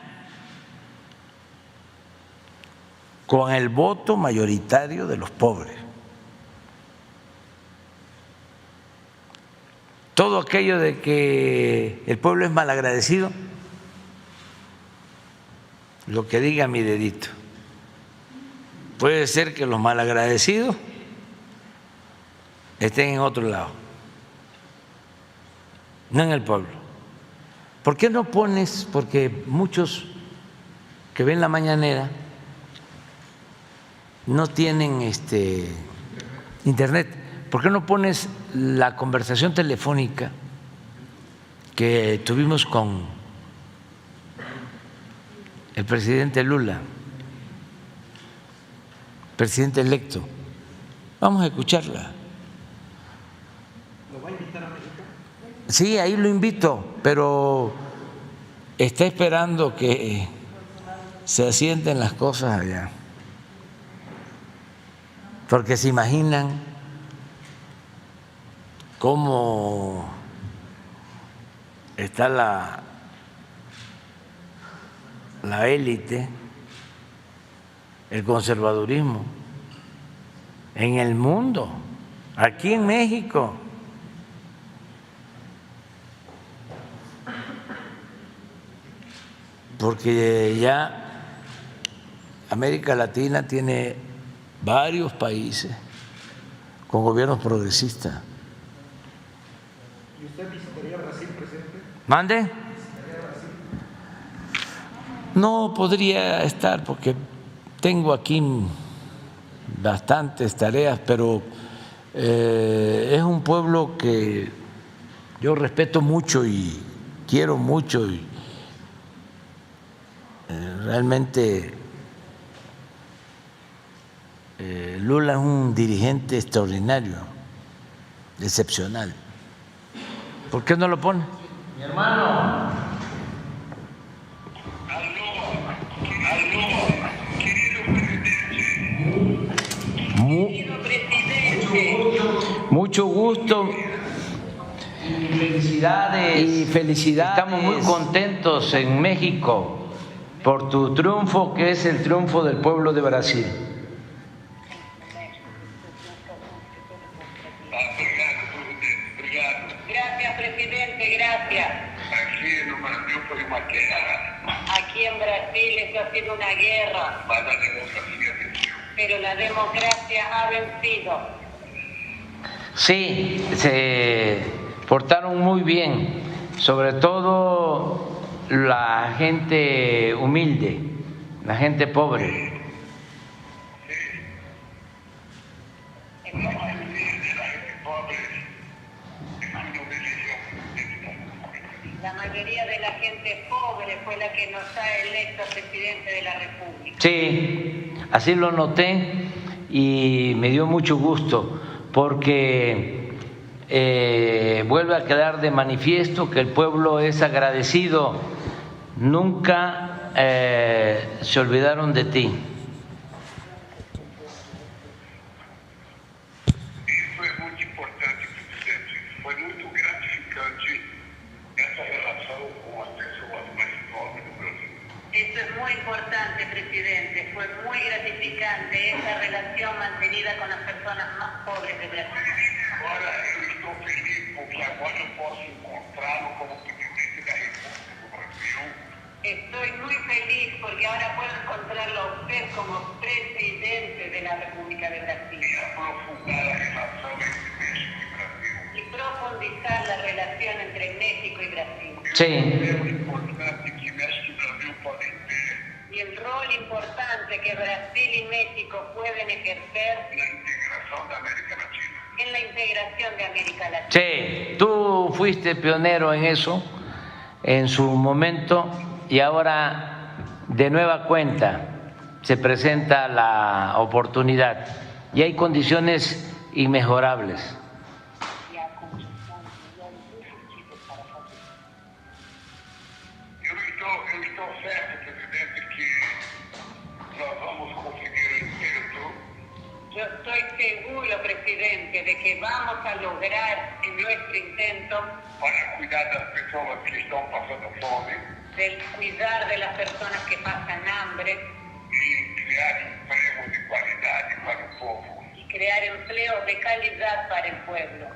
con el voto mayoritario de los pobres. Todo aquello de que el pueblo es malagradecido, lo que diga mi dedito. Puede ser que los malagradecidos estén en otro lado, no en el pueblo. ¿Por qué no pones? Porque muchos que ven la mañanera no tienen internet. ¿Por qué no pones la conversación telefónica que tuvimos con el presidente Lula, presidente electo? Vamos a escucharla. ¿Lo va a invitar a México? Sí, ahí lo invito, pero está esperando que se asienten las cosas allá, porque se imaginan cómo está la élite, el conservadurismo en el mundo, aquí en México. Porque ya América Latina tiene varios países con gobiernos progresistas. ¿Y usted visitaría Brasil, presidente? ¿Mande? No podría estar porque tengo aquí bastantes tareas, pero es un pueblo que yo respeto mucho y quiero mucho, y realmente Lula es un dirigente extraordinario, excepcional. ¿Por qué no lo pone? Mi hermano. Mucho gusto. Y felicidades. Estamos muy contentos en México por tu triunfo, que es el triunfo del pueblo de Brasil. uma guerra, Aquí en Brasil esto ha sido una guerra, mas a democracia venceu. pero la democracia ha vencido. Sí, se portaron muy bien, sobre todo la gente humilde, la gente pobre. A maioria da gente pobre escolheu religião. La mayoría de la gente pobre fue la que nos ha electo presidente de la República. Sí, así lo noté y me dio mucho gusto porque vuelve a quedar de manifiesto que el pueblo es agradecido. Nunca se olvidaron de ti. Isso é muito importante, presidente. Foi muito gratificante essa relação com as pessoas mais pobres do Brasil. Esto es muy importante, presidente. Fue muy gratificante esta relación mantenida con las personas más pobres de Brasil. Agora eu estou feliz porque agora eu posso encontrá-lo como presidente da República do Brasil. Estoy muy feliz porque ahora puedo encontrarlo a usted como presidente de la República de Brasil E aprofundar a relação entre México e Brasil. y profundizar la relación entre México y Brasil. Sí, É o importante que México e Brasil podem ter Y el rol importante que Brasil y México pueden ejercer na integração da América Latina. en la integración de América Latina. sí, tú fuiste pionero en eso en su momento y ahora de nueva cuenta se presenta la oportunidad y hay condiciones inmejorables. Eu estou certo, presidente, que nós vamos conseguir o êxito Yo estoy seguro, presidente, de que vamos a lograr en nuestro intento para cuidar das pessoas que estão passando fome del cuidar de las personas que pasan hambre e criar empregos de qualidade para o povo. y crear empleos de calidad para el pueblo.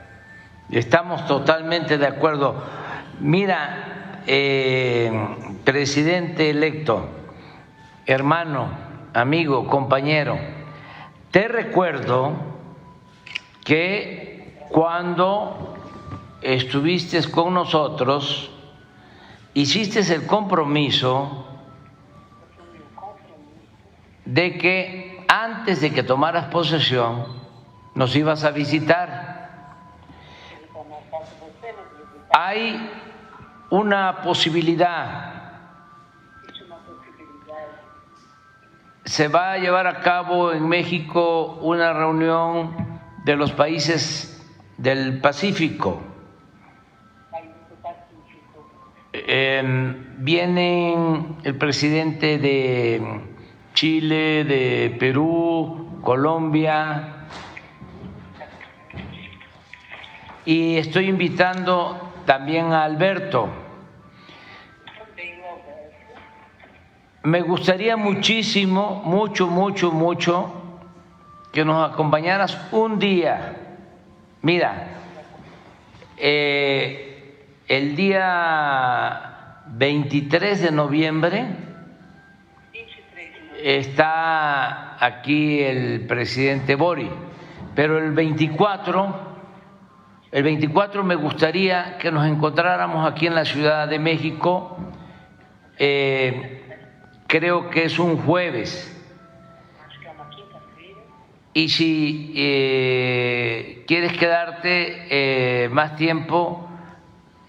Estamos totalmente de acuerdo. Mira, presidente electo, hermano, amigo, compañero, te recuerdo que cuando estuviste con nosotros, hiciste el compromiso de que antes de que tomaras posesión nos ibas a visitar. Hay una posibilidad. Se va a llevar a cabo en México una reunión de los países del Pacífico. Vienen el presidente de Chile, de Perú, Colombia, y estoy invitando también a Alberto. Me gustaría muchísimo, mucho, que nos acompañaras un día. Mira, el día 23 de noviembre está aquí el presidente Boric, pero el 24 me gustaría que nos encontráramos aquí en la Ciudad de México. Creo que es un jueves. Y si quieres quedarte más tiempo,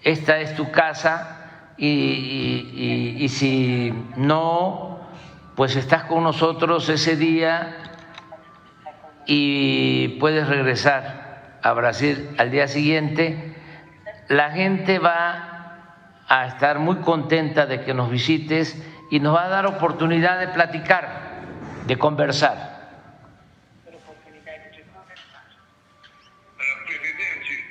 esta es tu casa, y si no, pues estás con nosotros ese día y puedes regresar a Brasil al día siguiente. La gente va a estar muy contenta de que nos visites y nos va a dar oportunidad de platicar, de conversar. Presidente,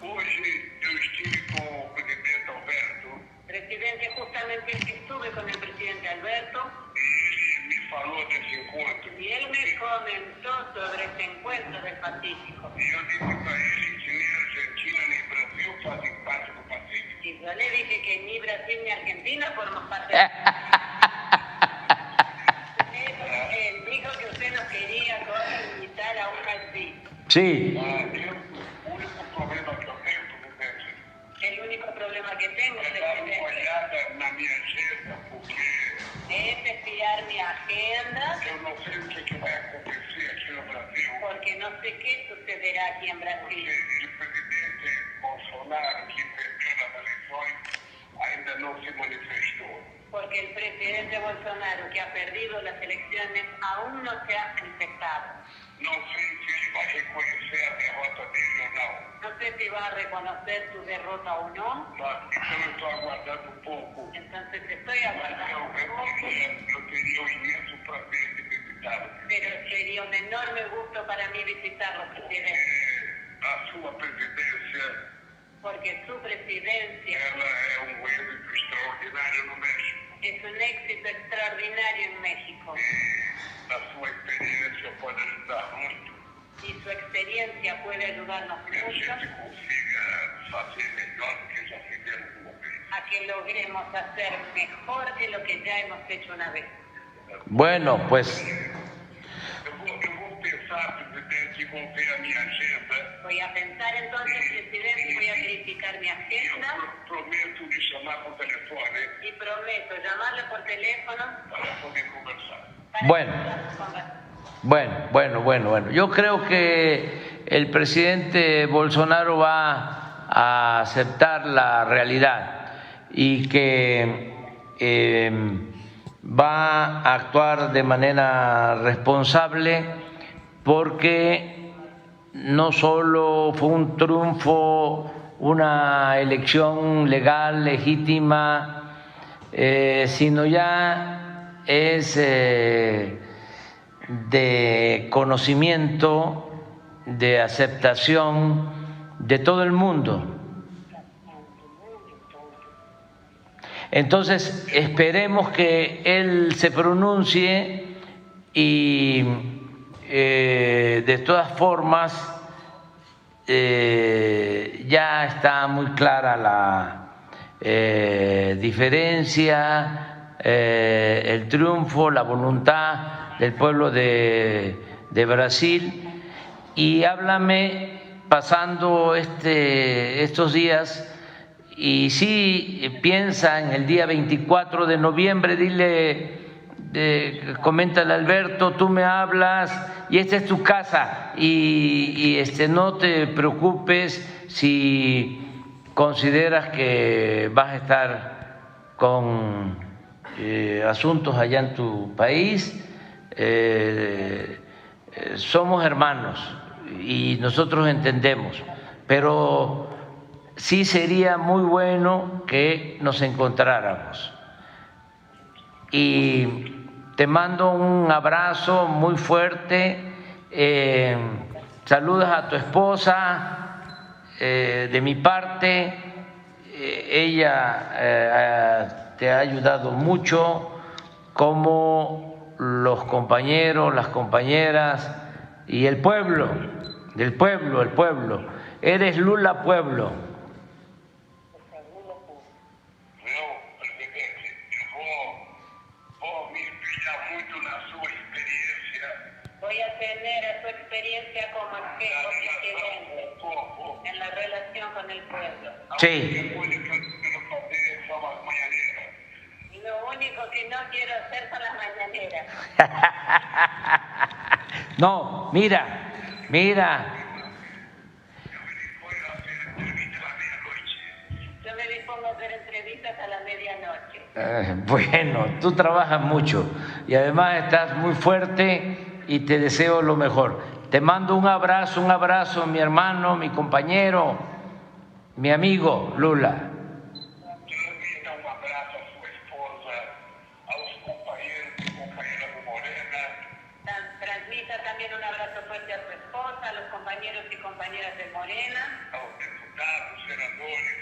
hoje eu estive com o presidente Alberto Presidente, justamente estuve con el presidente Alberto e ele me falou desse encontro. y él me comentó sobre este encuentro del Pacífico. E eu disse para ele que nem a Argentina nem o Brasil fazem parte do Pacífico. Y Yo le dije que ni Brasil ni Argentina forman parte Él dijo que usted nos quería invitar a un así. Sí. O único problema que eu tenho, presidente, El único problema que tengo, é dar uma presidente, olhada na minha agenda, porque es espiar mi agenda, eu não sei o que vai acontecer aqui no Brasil. porque no sé qué sucederá aquí en Brasil. Porque o presidente Bolsonaro, que perdeu nas eleições, ainda não se manifestou. Porque el presidente Bolsonaro, que ha perdido las elecciones, aún no se ha manifestado. Não sei se ele vai reconhecer a derrota dele ou não. No sé si va a reconocer su derrota o no, Tá? Então eu estou aguardando um pouco. entonces estoy Mas aguardando un poco, eu teria um imenso prazer de visitá-lo. pero sería un enorme gusto para mí visitarlo, presidente, A sua presidência, porque su presidencia ela é um êxito extraordinário no México. es un éxito extraordinario en México A sua experiência pode ajudar muito y su experiencia puede ayudarnos que a mucho gente consiga fazer melhor do que já fizemos uma vez. a que logremos hacer mejor de lo que ya hemos hecho una vez. Bueno, pues Eu vou pensar, presidente, e vou ver a minha agenda. Voy a pensar entonces, presidente, voy a verificar mi E agenda eu prometo lhe chamar por telefone y prometo llamarle por teléfono para poder conversar. para Bueno. que podamos conversar. Bueno. Yo creo que el presidente Bolsonaro va a aceptar la realidad y que va a actuar de manera responsable porque no solo fue un triunfo, una elección legal, legítima, sino ya es de conocimiento, de aceptación de todo el mundo. Entonces, esperemos que él se pronuncie y de todas formas ya está muy clara la diferencia, el triunfo, la voluntad del pueblo de Brasil. Y háblame pasando estos días. Y si piensa en el día 24 de noviembre, dile, coméntale a Alberto, tú me hablas y esta es tu casa y no te preocupes si consideras que vas a estar con asuntos allá en tu país. Somos hermanos y nosotros entendemos, pero sí sería muy bueno que nos encontráramos. Y te mando un abrazo muy fuerte, saludas a tu esposa de mi parte, ella te ha ayudado mucho, como los compañeros, las compañeras y el pueblo, el pueblo. Eres Lula Pueblo. Voy a tener a su experiencia como espejo presidente en la relación con el pueblo. Sí. Lo único que no quiero hacer son las mañaneras. No, mira. Yo me dispongo a hacer entrevistas a la medianoche. Bueno, tú trabajas mucho y además estás muy fuerte y te deseo lo mejor. Te mando un abrazo, mi hermano, mi compañero, mi amigo Lula. Transmita también un abrazo fuerte a su esposa, a los compañeros y compañeras de Morena,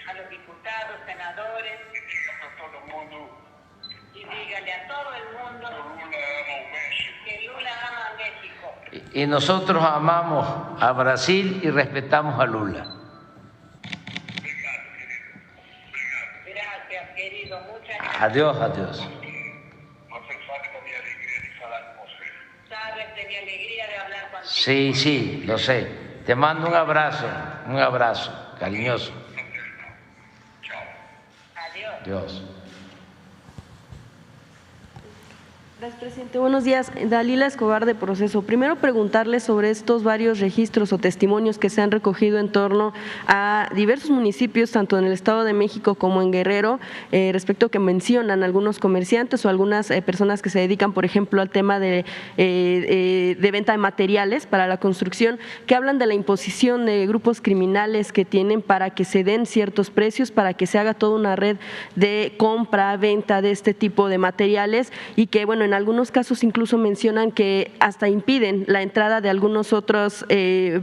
a los diputados, senadores, y dígale a todo el mundo que Lula ama a México. Y nosotros amamos a Brasil y respetamos a Lula. que has querido. Muchas gracias. Adiós, adiós. Você sabe da minha alegria de falar com você. Sabes de mi alegría de hablar contigo. Sí, sí, lo sé. Te mando un abrazo cariñoso. Adiós. Adiós. Gracias, presidente. Buenos días. Dalila Escobar, de Proceso. Primero, preguntarle sobre estos varios registros o testimonios que se han recogido en torno a diversos municipios, tanto en el Estado de México como en Guerrero, respecto a que mencionan algunos comerciantes o algunas personas que se dedican, por ejemplo, al tema de venta de materiales para la construcción, que hablan de la imposición de grupos criminales que tienen para que se den ciertos precios, para que se haga toda una red de compra, venta de este tipo de materiales y que, bueno, en algunos casos incluso mencionan que hasta impiden la entrada de algunos otros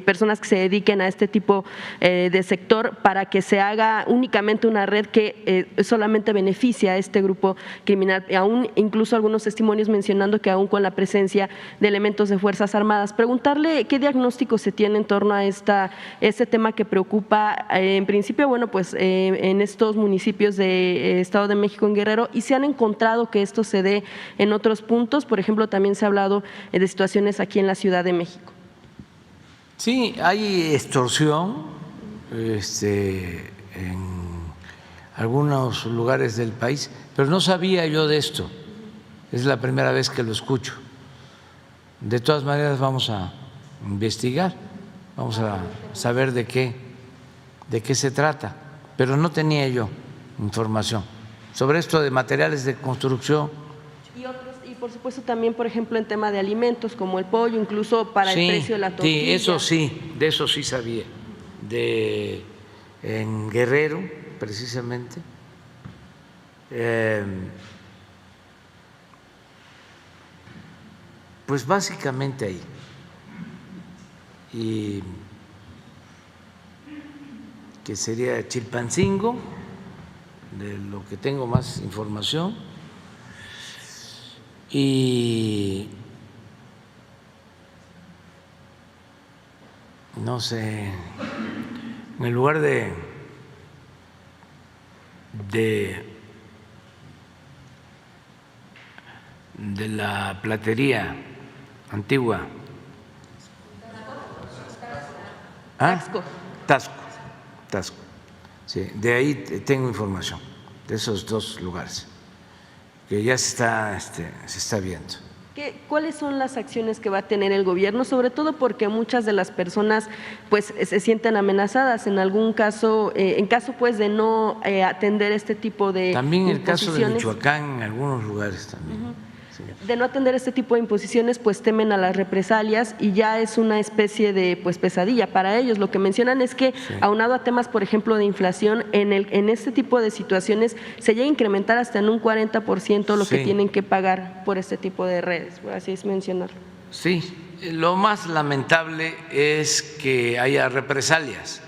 personas que se dediquen a este tipo de sector para que se haga únicamente una red que solamente beneficia a este grupo criminal. Aún incluso algunos testimonios mencionando que aún con la presencia de elementos de Fuerzas Armadas. Preguntarle qué diagnóstico se tiene en torno a este tema que preocupa en principio, bueno, pues en estos municipios de Estado de México, en Guerrero, y se han encontrado que esto se dé en otros puntos. Por ejemplo, también se ha hablado de situaciones aquí en la Ciudad de México. Sí, hay extorsión en algunos lugares del país, pero no sabía yo de esto. Es la primera vez que lo escucho. De todas maneras vamos a investigar, vamos a saber de qué se trata, pero no tenía yo información sobre esto de materiales de construcción. Y por supuesto también, por ejemplo, en tema de alimentos como el pollo, incluso para el precio de la tortilla. Sí, de eso sí sabía. En Guerrero, precisamente, pues básicamente ahí. Y que sería Chilpancingo, de lo que tengo más información, y no sé, en el lugar de la platería antigua. Taxco. Sí, de ahí tengo información, de esos dos lugares, que ya se está viendo. ¿Cuáles son las acciones que va a tener el gobierno? Sobre todo porque muchas de las personas pues se sienten amenazadas en algún caso, en caso pues de no atender este tipo de también el caso de Michoacán, en algunos lugares también. Sí. De no atender este tipo de imposiciones, pues temen a las represalias y ya es una especie de pues pesadilla para ellos. Lo que mencionan es que aunado a temas, por ejemplo, de inflación, en este tipo de situaciones se llega a incrementar hasta en un 40% lo que tienen que pagar por este tipo de redes, por así es mencionarlo. Sí, lo más lamentable es que haya represalias,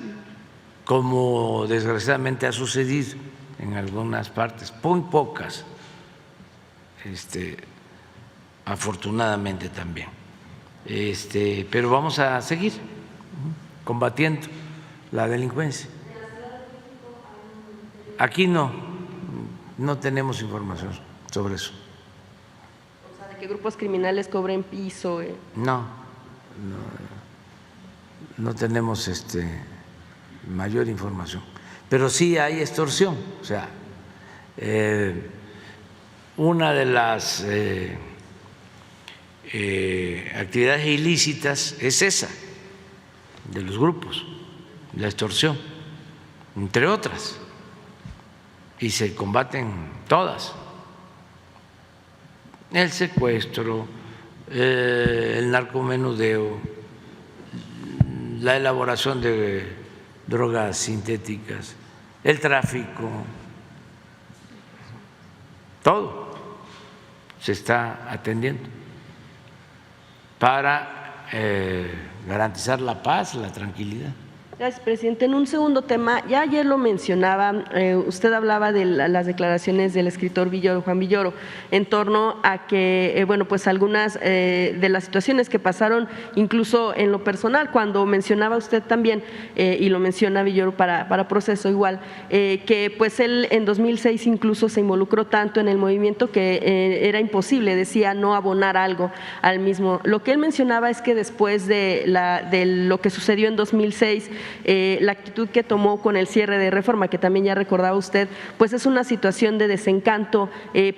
como desgraciadamente ha sucedido en algunas partes, muy pocas, afortunadamente también. Pero vamos a seguir combatiendo la delincuencia. Aquí no tenemos información sobre eso. O sea, de que grupos criminales cobren piso. No tenemos mayor información. Pero sí hay extorsión, o sea, una de las actividades ilícitas es esa, de los grupos, la extorsión, entre otras, y se combaten todas: el secuestro, el narcomenudeo, la elaboración de drogas sintéticas, el tráfico, todo se está atendiendo para garantizar la paz, la tranquilidad. Gracias, presidente. En un segundo tema, ya ayer lo mencionaba, usted hablaba de las declaraciones del escritor Villoro, Juan Villoro, en torno a que, bueno, pues algunas de las situaciones que pasaron, incluso en lo personal, cuando mencionaba usted también, y lo menciona Villoro para Proceso igual, que pues él en 2006 incluso se involucró tanto en el movimiento que era imposible, decía, no abonar algo al mismo. Lo que él mencionaba es que después de lo que sucedió en 2006, la actitud que tomó con el cierre de Reforma, que también ya recordaba usted, pues es una situación de desencanto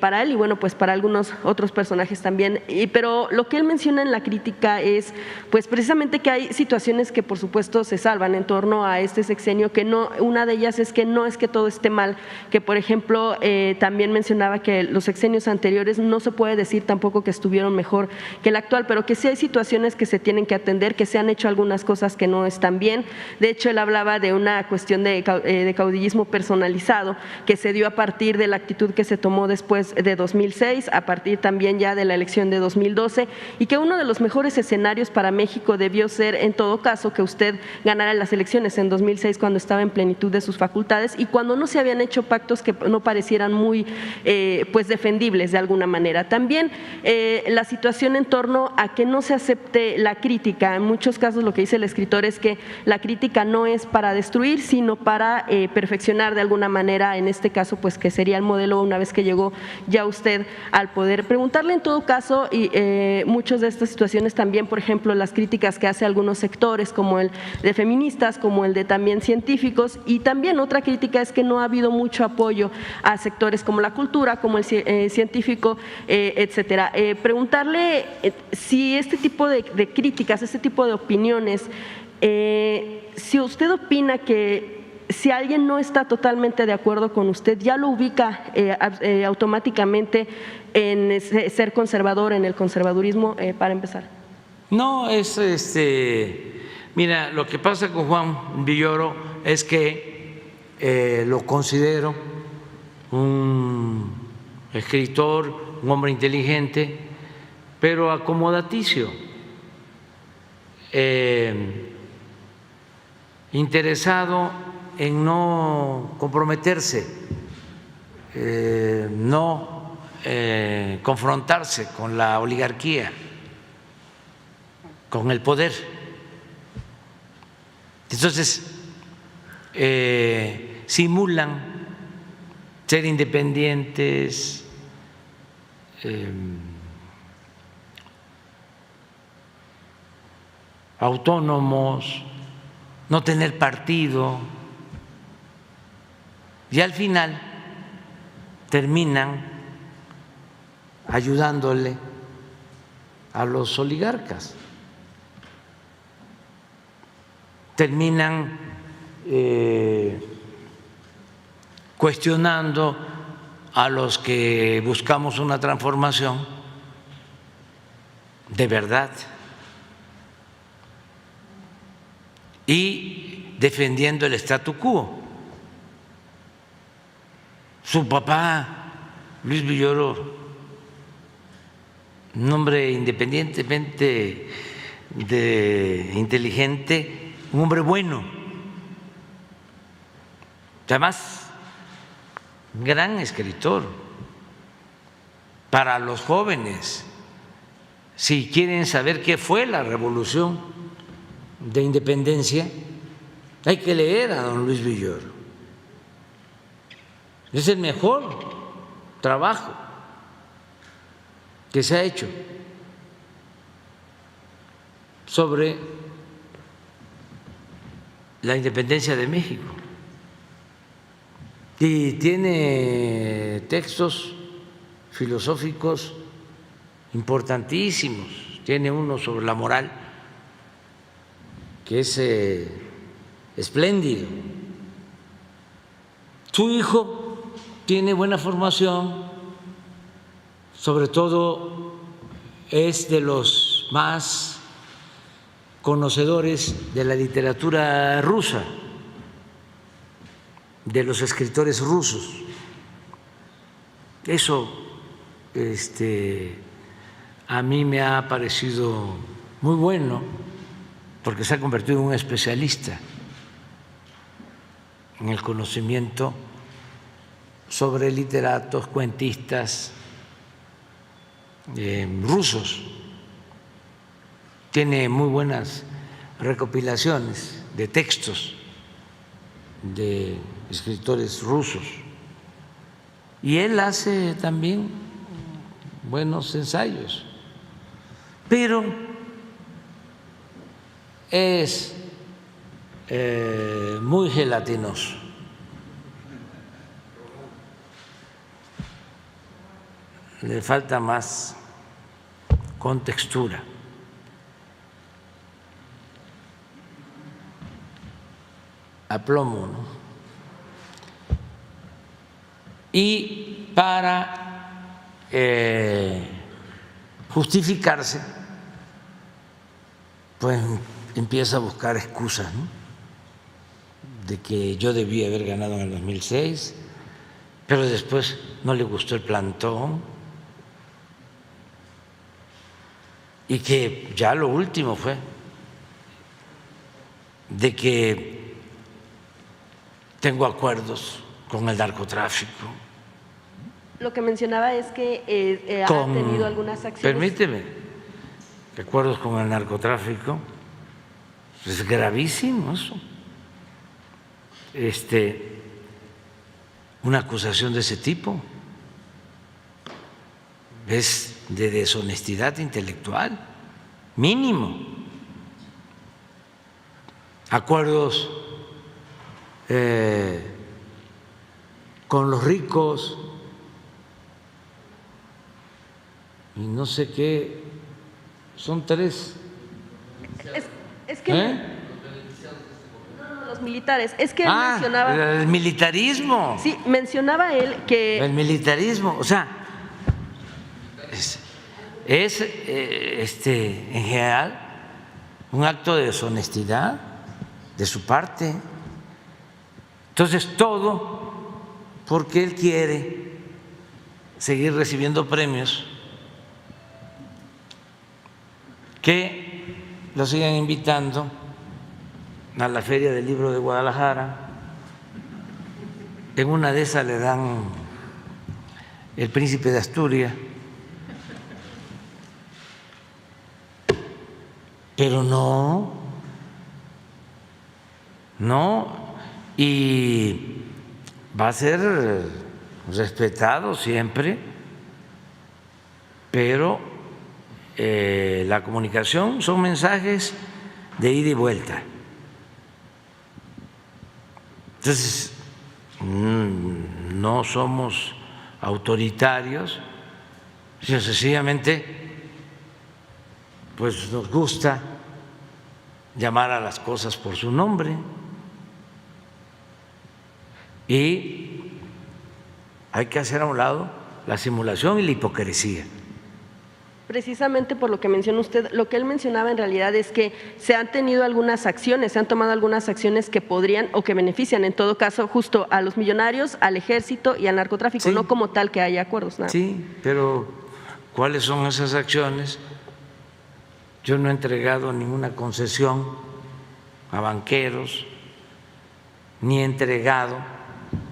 para él y bueno, pues para algunos otros personajes también. Pero lo que él menciona en la crítica es pues precisamente que hay situaciones que por supuesto se salvan en torno a este sexenio, que no, una de ellas es que no es que todo esté mal, que por ejemplo también mencionaba que los sexenios anteriores no se puede decir tampoco que estuvieron mejor que el actual, pero que sí hay situaciones que se tienen que atender, que se han hecho algunas cosas que no están bien. De hecho, él hablaba de una cuestión de caudillismo personalizado que se dio a partir de la actitud que se tomó después de 2006, a partir también ya de la elección de 2012, y que uno de los mejores escenarios para México debió ser, en todo caso, que usted ganara las elecciones en 2006 cuando estaba en plenitud de sus facultades y cuando no se habían hecho pactos que no parecieran muy pues defendibles de alguna manera. También la situación en torno a que no se acepte la crítica. En muchos casos lo que dice el escritor es que la crítica no es para destruir, sino para perfeccionar de alguna manera, en este caso, pues que sería el modelo una vez que llegó ya usted al poder. Preguntarle en todo caso, y muchas de estas situaciones también, por ejemplo, las críticas que hace algunos sectores, como el de feministas, como el de también científicos, y también otra crítica es que no ha habido mucho apoyo a sectores como la cultura, como el científico, etcétera. Preguntarle si este tipo de críticas, este tipo de opiniones, si usted opina que si alguien no está totalmente de acuerdo con usted, ya lo ubica automáticamente en ser conservador, en el conservadurismo, para empezar. No, es mira, lo que pasa con Juan Villoro es que lo considero un escritor, un hombre inteligente, pero acomodaticio. Interesado en no comprometerse, no confrontarse con la oligarquía, con el poder. Entonces, simulan ser independientes, autónomos, no tener partido, y al final terminan ayudándole a los oligarcas, terminan cuestionando a los que buscamos una transformación de verdad y defendiendo el statu quo. Su papá, Luis Villoro, un hombre independientemente inteligente, un hombre bueno, además gran escritor para los jóvenes. Si quieren saber qué fue la revolución de independencia, hay que leer a don Luis Villoro. Es el mejor trabajo que se ha hecho sobre la independencia de México. Y tiene textos filosóficos importantísimos. Tiene uno sobre la moral que es espléndido. Su hijo tiene buena formación, sobre todo es de los más conocedores de la literatura rusa, de los escritores rusos. Eso a mí me ha parecido muy bueno, porque se ha convertido en un especialista en el conocimiento sobre literatos, cuentistas rusos. Tiene muy buenas recopilaciones de textos de escritores rusos. Y él hace también buenos ensayos, pero es muy gelatinoso. Le falta más contextura. Aplomo, ¿no? Y para justificarse, pues empieza a buscar excusas, ¿no? De que yo debía haber ganado en el 2006, pero después no le gustó el plantón, y que ya lo último fue de que tengo acuerdos con el narcotráfico. Lo que mencionaba es que ha tenido algunas acciones. Permíteme, acuerdos con el narcotráfico, es gravísimo eso. Una acusación de ese tipo es de deshonestidad intelectual, mínimo. Acuerdos con los ricos y no sé qué, son 3. Es que los militares, es que él mencionaba el militarismo. Sí, mencionaba él que el militarismo, o sea, es en general un acto de deshonestidad de su parte. Entonces, todo porque él quiere seguir recibiendo premios, que lo sigan invitando a la Feria del Libro de Guadalajara. En una de esas le dan el Príncipe de Asturias, pero no, y va a ser respetado siempre, pero la comunicación son mensajes de ida y vuelta. Entonces, no somos autoritarios, sino sencillamente pues nos gusta llamar a las cosas por su nombre y hay que hacer a un lado la simulación y la hipocresía. Precisamente por lo que menciona usted, lo que él mencionaba en realidad es que se han tenido algunas acciones, se han tomado algunas acciones que podrían o que benefician en todo caso justo a los millonarios, al ejército y al narcotráfico, sí, no como tal que haya acuerdos. Nada. Sí, pero ¿cuáles son esas acciones? Yo no he entregado ninguna concesión a banqueros, ni he entregado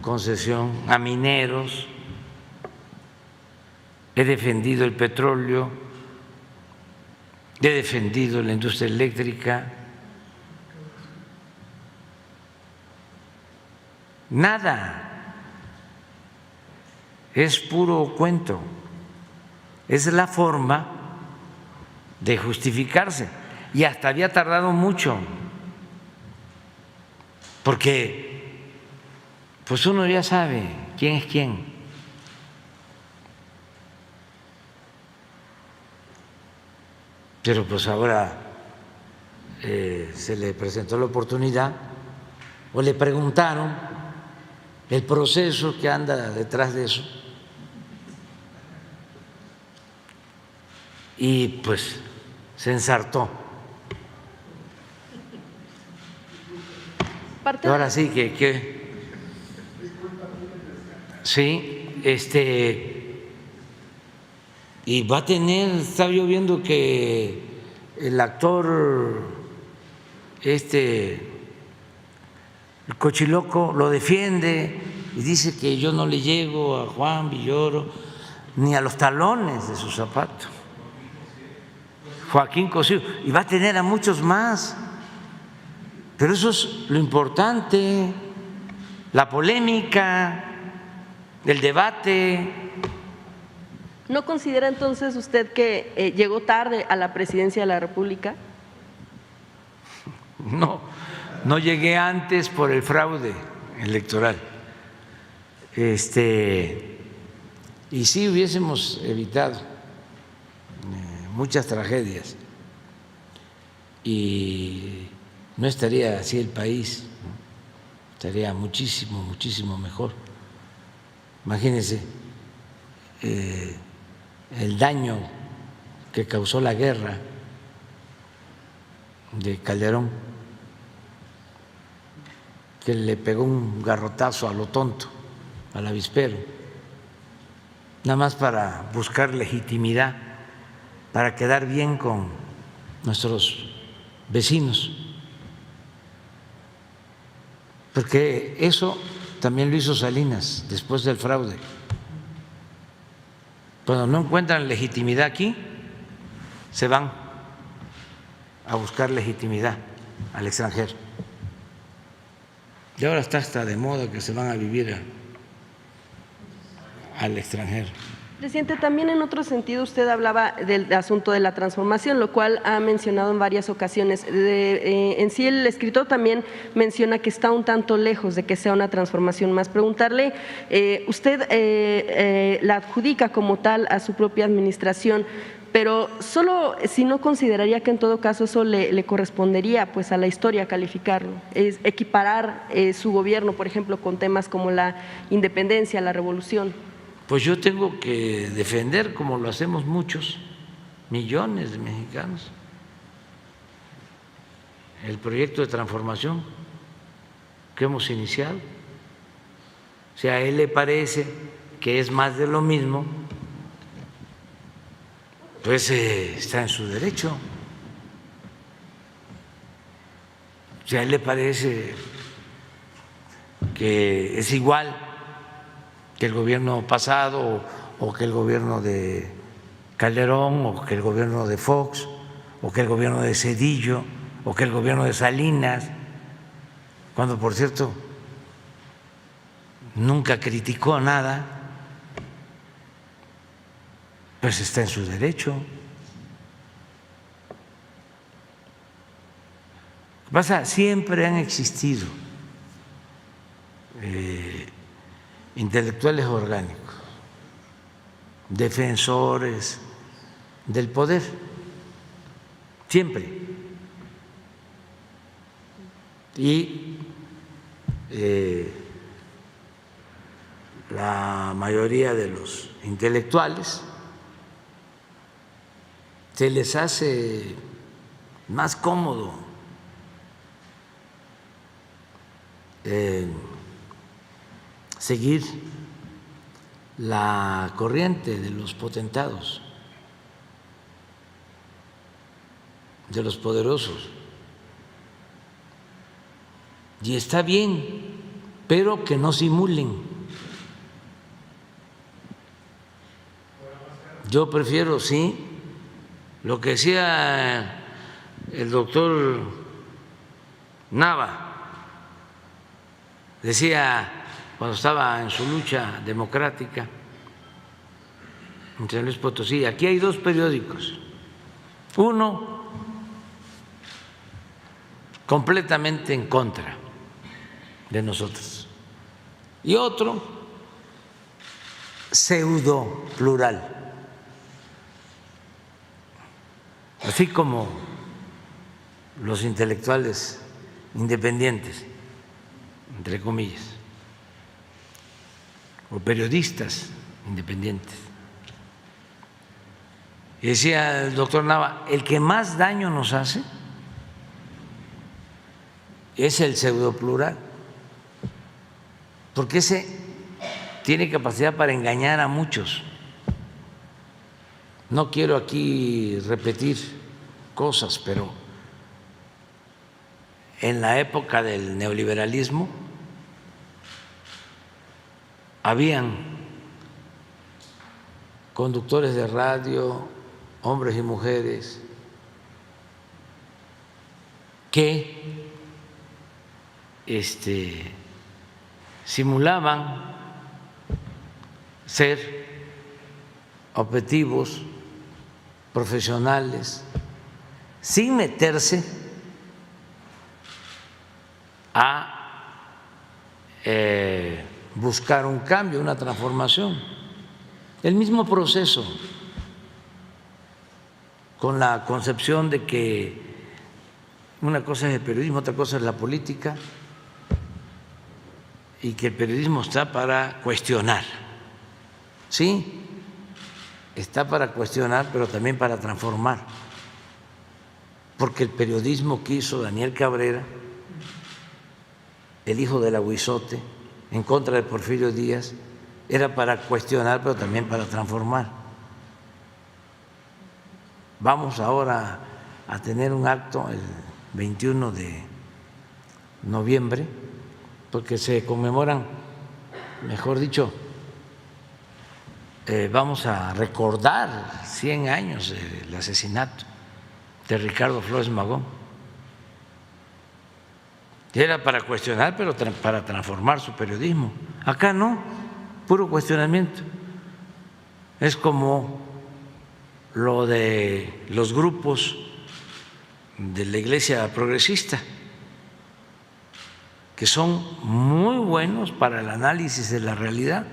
concesión a mineros, he defendido el petróleo, he defendido la industria eléctrica. Nada, es puro cuento, es la forma de justificarse y hasta había tardado mucho, porque pues uno ya sabe quién es quién. Pero pues ahora se le presentó la oportunidad o le preguntaron el proceso que anda detrás de eso y pues se ensartó. Ahora sí que sí, y va a tener, estaba yo viendo que el actor el cochiloco lo defiende y dice que yo no le llego a Juan Villoro ni a los talones de sus zapatos. Joaquín Cosío, y va a tener a muchos más. Pero eso es lo importante, la polémica, el debate. ¿No considera entonces usted que llegó tarde a la presidencia de la República? No llegué antes por el fraude electoral. Y sí hubiésemos evitado muchas tragedias y no estaría así el país, ¿no? Estaría muchísimo, muchísimo mejor. Imagínense el daño que causó la guerra de Calderón, que le pegó un garrotazo a lo tonto, al avispero, nada más para buscar legitimidad, para quedar bien con nuestros vecinos, porque eso también lo hizo Salinas después del fraude. Cuando no encuentran legitimidad aquí, se van a buscar legitimidad al extranjero. Y ahora está hasta de moda que se van a vivir al extranjero. Presidente, también en otro sentido usted hablaba del asunto de la transformación, lo cual ha mencionado en varias ocasiones. En sí el escritor también menciona que está un tanto lejos de que sea una transformación más. Preguntarle, usted la adjudica como tal a su propia administración, pero solo si no consideraría que en todo caso eso le correspondería pues a la historia calificarlo, es equiparar su gobierno, por ejemplo, con temas como la independencia, la revolución. Pues yo tengo que defender, como lo hacemos muchos, millones de mexicanos, el proyecto de transformación que hemos iniciado. Si a él le parece que es más de lo mismo, pues está en su derecho. Si a él le parece que es igual que el gobierno pasado o que el gobierno de Calderón o que el gobierno de Fox o que el gobierno de Zedillo o que el gobierno de Salinas, cuando por cierto nunca criticó nada, pues está en su derecho. Lo que pasa, siempre han existido intelectuales orgánicos, defensores del poder, siempre. Y la mayoría de los intelectuales se les hace más cómodo seguir la corriente de los potentados, de los poderosos. Y está bien, pero que no simulen. Yo prefiero, sí, lo que decía el doctor Nava, decía cuando estaba en su lucha democrática en San Luis Potosí, aquí hay dos periódicos, uno completamente en contra de nosotros y otro pseudo plural, así como los intelectuales independientes, entre comillas, o periodistas independientes. Y decía el doctor Nava, el que más daño nos hace es el pseudoplural, porque ese tiene capacidad para engañar a muchos. No quiero aquí repetir cosas, pero en la época del neoliberalismo habían conductores de radio, hombres y mujeres, que simulaban ser objetivos profesionales sin meterse a buscar un cambio, una transformación. El mismo proceso, con la concepción de que una cosa es el periodismo, otra cosa es la política, y que el periodismo está para cuestionar. Sí, está para cuestionar, pero también para transformar, porque el periodismo que hizo Daniel Cabrera, el hijo del Aguizote, en contra de Porfirio Díaz, era para cuestionar, pero también para transformar. Vamos ahora a tener un acto el 21 de noviembre, porque se conmemoran, mejor dicho, vamos a recordar 100 años del asesinato de Ricardo Flores Magón. Era para cuestionar, pero para transformar su periodismo. Acá no, puro cuestionamiento. Es como lo de los grupos de la Iglesia progresista, que son muy buenos para el análisis de la realidad,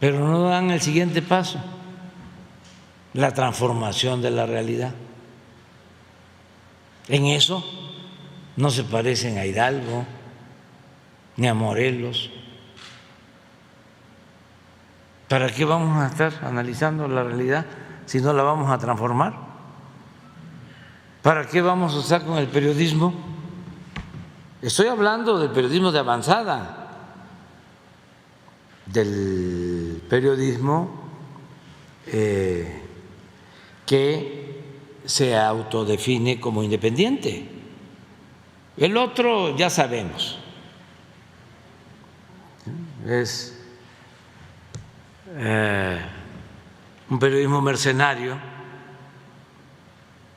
pero no dan el siguiente paso, la transformación de la realidad. En eso no se parecen a Hidalgo ni a Morelos. ¿Para qué vamos a estar analizando la realidad si no la vamos a transformar? ¿Para qué vamos a estar con el periodismo? Estoy hablando del periodismo de avanzada, del periodismo que se autodefine como independiente. El otro ya sabemos, es un periodismo mercenario,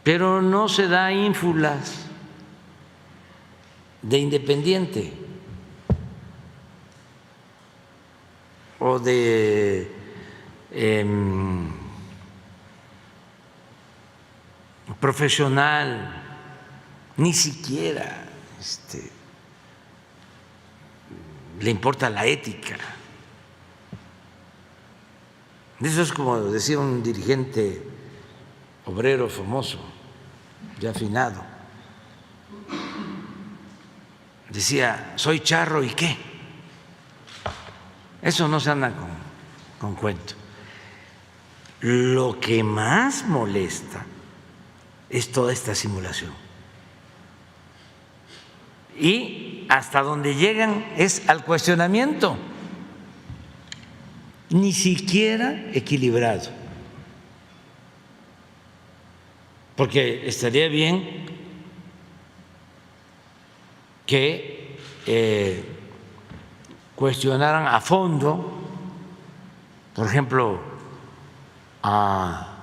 pero no se da ínfulas de independiente o de profesional, ni siquiera le importa la ética. Eso es como decía un dirigente obrero famoso, ya afinado, decía: soy charro, ¿y qué? Eso no se anda con cuento. Lo que más molesta es toda esta simulación. Y hasta donde llegan es al cuestionamiento, ni siquiera equilibrado. Porque estaría bien que cuestionaran a fondo, por ejemplo, a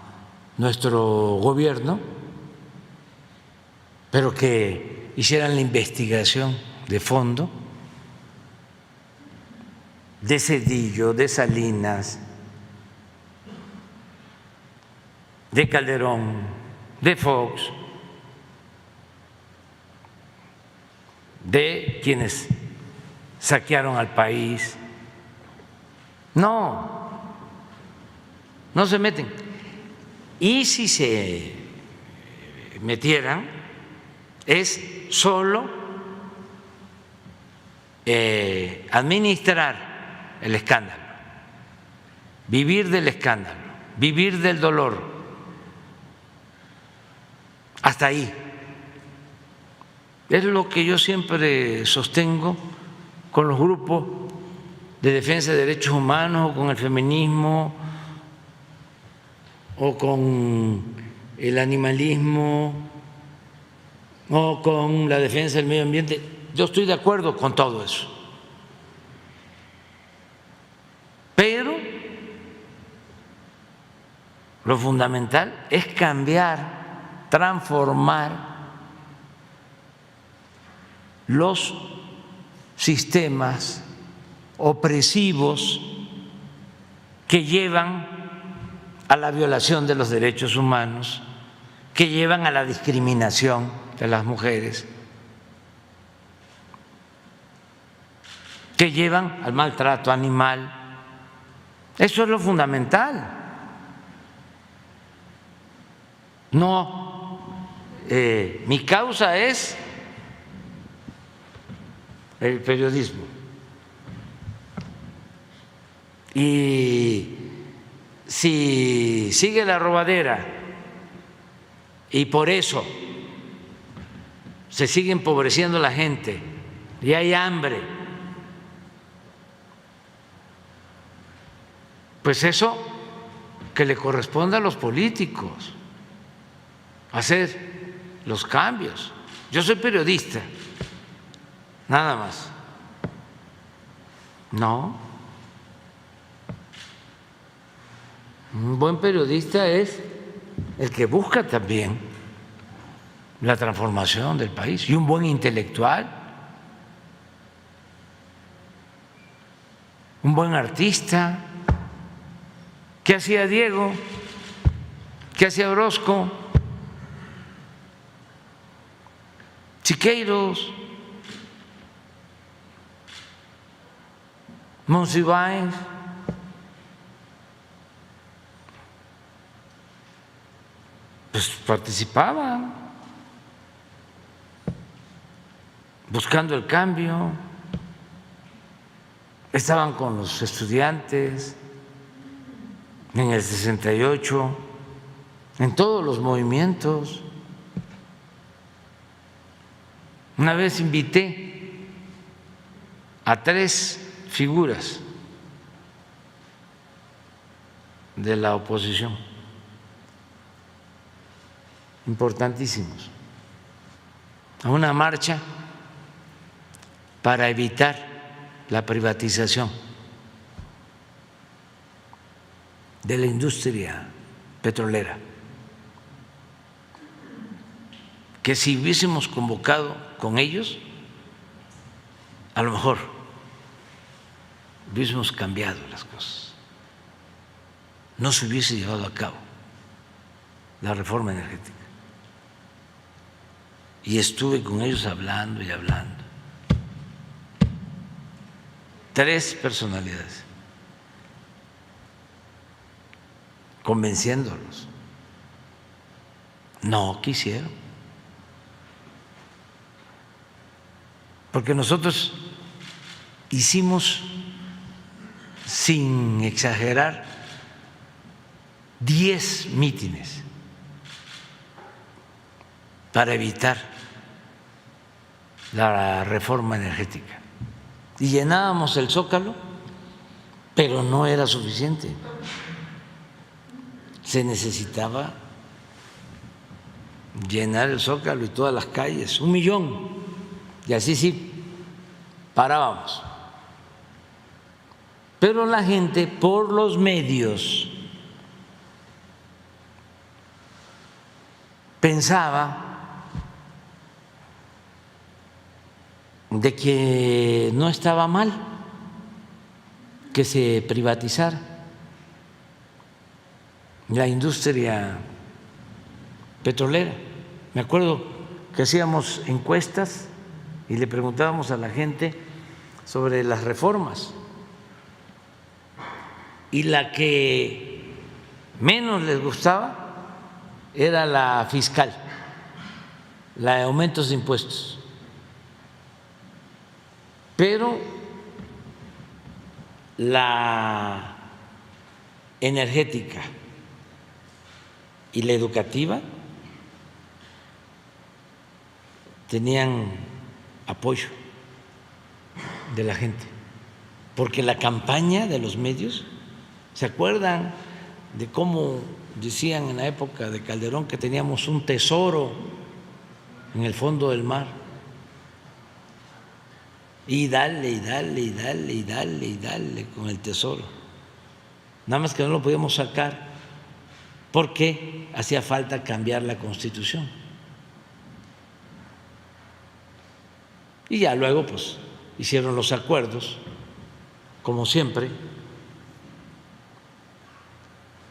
nuestro gobierno, pero que hicieran la investigación de fondo de Zedillo, de Salinas, de Calderón, de Fox, de quienes saquearon al país. No se meten. Y si se metieran, es solo administrar el escándalo, vivir del escándalo, vivir del dolor. Hasta ahí. Es lo que yo siempre sostengo con los grupos de defensa de derechos humanos, o con el feminismo, o con el animalismo, o con la defensa del medio ambiente. Yo estoy de acuerdo con todo eso. Pero lo fundamental es cambiar, transformar los sistemas opresivos que llevan a la violación de los derechos humanos, que llevan a la discriminación de las mujeres, que llevan al maltrato animal. Eso es lo fundamental. No, mi causa es el periodismo. Y si sigue la robadera y por eso se sigue empobreciendo la gente y hay hambre, pues eso que le corresponda a los políticos, hacer los cambios. Yo soy periodista, nada más. No. Un buen periodista es el que busca también la transformación del país, y un buen intelectual, un buen artista. ¿Qué hacía Diego? ¿Qué hacía Orozco? Siqueiros, Monsiváis, pues participaban buscando el cambio, estaban con los estudiantes en el 68, en todos los movimientos. Una vez invité a 3 figuras de la oposición, importantísimos, a una marcha para evitar la privatización de la industria petrolera, que si hubiésemos convocado con ellos, a lo mejor hubiésemos cambiado las cosas, no se hubiese llevado a cabo la reforma energética. Y estuve con ellos hablando y hablando. 3 personalidades, convenciéndolos. No quisieron, porque nosotros hicimos, sin exagerar, 10 mítines para evitar la reforma energética. Y llenábamos el Zócalo, pero no era suficiente. Se necesitaba llenar el Zócalo y todas las calles, 1 millón, y así sí parábamos. Pero la gente, por los medios, pensaba de que no estaba mal que se privatizara la industria petrolera. Me acuerdo que hacíamos encuestas y le preguntábamos a la gente sobre las reformas, y la que menos les gustaba era la fiscal, la de aumentos de impuestos. Pero la energética y la educativa tenían apoyo de la gente, porque la campaña de los medios, ¿se acuerdan de cómo decían en la época de Calderón que teníamos un tesoro en el fondo del mar. Y dale, y dale, y dale, y dale, y dale con el tesoro. Nada más que no lo podíamos sacar porque hacía falta cambiar la Constitución. Y ya luego pues hicieron los acuerdos, como siempre,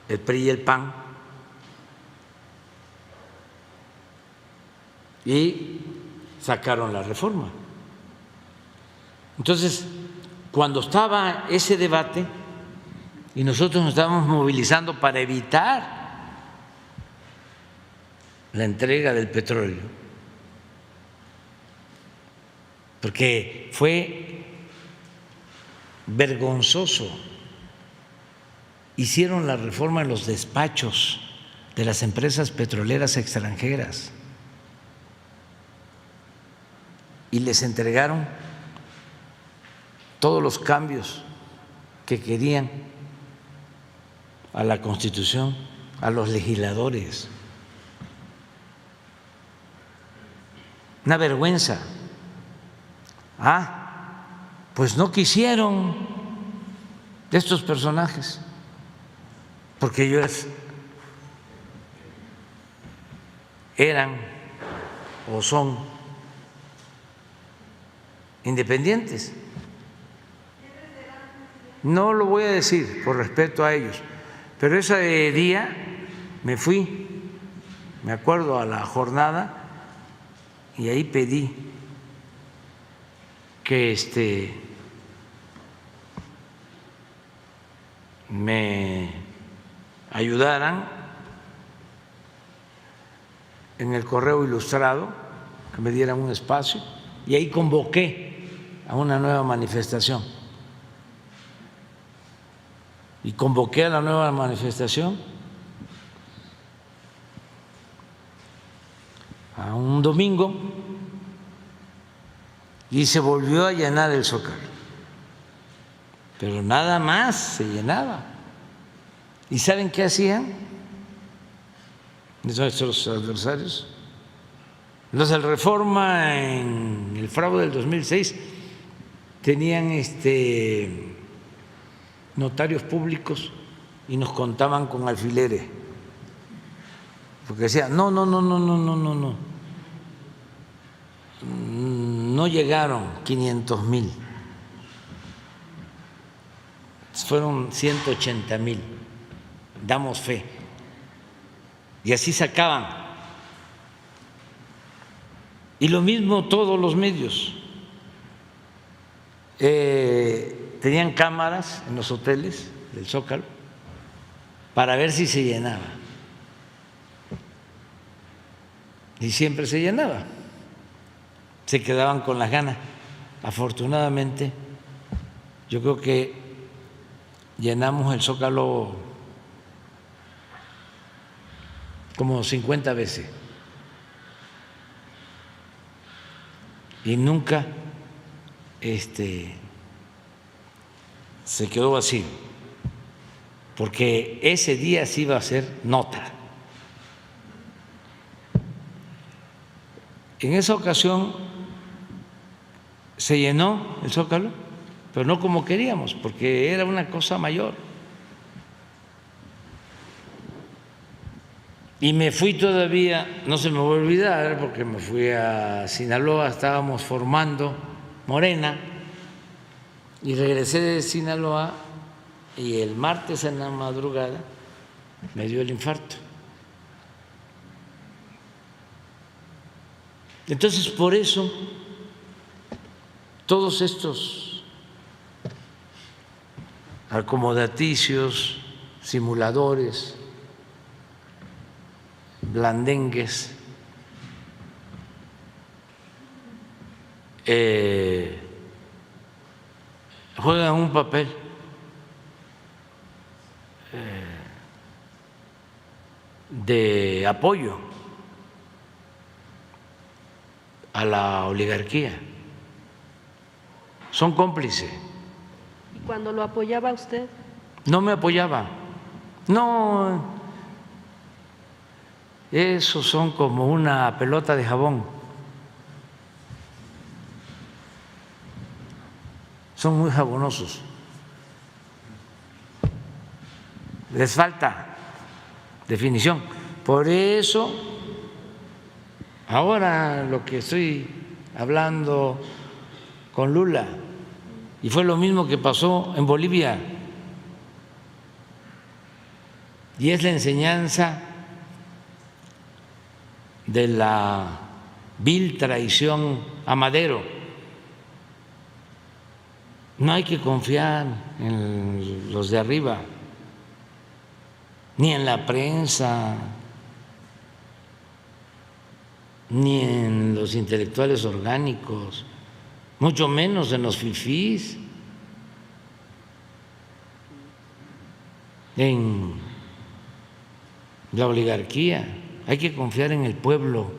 el PRI y el PAN, y sacaron la reforma. Entonces, cuando estaba ese debate y nosotros nos estábamos movilizando para evitar la entrega del petróleo, porque fue vergonzoso, hicieron la reforma en los despachos de las empresas petroleras extranjeras y les entregaron todos los cambios que querían a la Constitución, a los legisladores. Una vergüenza. Pues no quisieron estos personajes, porque ellos eran o son independientes. No lo voy a decir por respeto a ellos, pero ese día me fui, me acuerdo, a la jornada y ahí pedí que me ayudaran en el correo ilustrado, que me dieran un espacio, y ahí convoqué a una nueva manifestación. Y convoqué a la nueva manifestación a un domingo y se volvió a llenar el Zócalo, pero nada más se llenaba. ¿Y saben qué hacían nuestros adversarios? Los del Reforma, en el fraude del 2006, tenían notarios públicos y nos contaban con alfileres, porque decían no llegaron 500,000, fueron 180,000, damos fe. Y así sacaban. Y lo mismo todos los medios. Tenían cámaras en los hoteles del Zócalo para ver si se llenaba. Y siempre se llenaba. Se quedaban con las ganas. Afortunadamente, yo creo que llenamos el Zócalo como 50 veces y nunca se quedó vacío, porque ese día sí iba a ser nota. En esa ocasión se llenó el Zócalo, pero no como queríamos, porque era una cosa mayor. Y me fui todavía, no se me va a olvidar, porque me fui a Sinaloa, estábamos formando Morena, y regresé de Sinaloa y el martes en la madrugada me dio el infarto. Entonces, por eso, todos estos acomodaticios, simuladores, blandengues, juegan un papel de apoyo a la oligarquía, son cómplices. ¿Y cuando lo apoyaba usted? No me apoyaba, no, esos son como una pelota de jabón, son muy jabonosos. Les falta definición. Por eso, ahora lo que estoy hablando con Lula, y fue lo mismo que pasó en Bolivia, y es la enseñanza de la vil traición a Madero. No hay que confiar en los de arriba, ni en la prensa, ni en los intelectuales orgánicos, mucho menos en los fifís, en la oligarquía. Hay que confiar en el pueblo,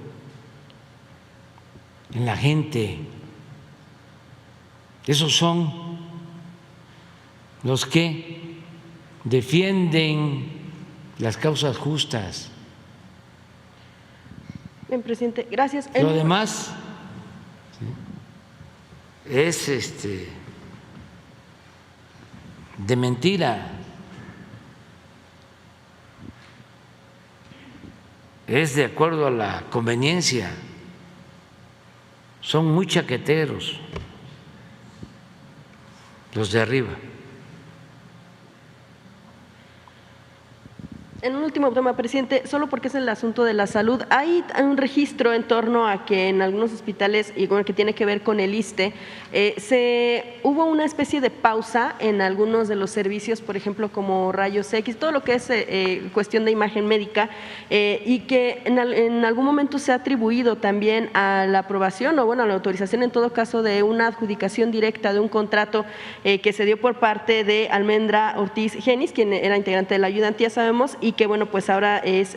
en la gente. Esos son los que defienden las causas justas. Bien, presidente, gracias. Lo demás es de mentira, es de acuerdo a la conveniencia, son muy chaqueteros los de arriba. En un último tema, presidente, solo porque es el asunto de la salud, hay un registro en torno a que en algunos hospitales, y con el que tiene que ver con el ISSSTE, hubo una especie de pausa en algunos de los servicios, por ejemplo, como rayos X, todo lo que es cuestión de imagen médica, y que en algún momento se ha atribuido también a la aprobación, o bueno, a la autorización en todo caso de una adjudicación directa de un contrato que se dio por parte de Almendra Ortiz Genis, quien era integrante de la ayudantía, sabemos, y que bueno, pues ahora es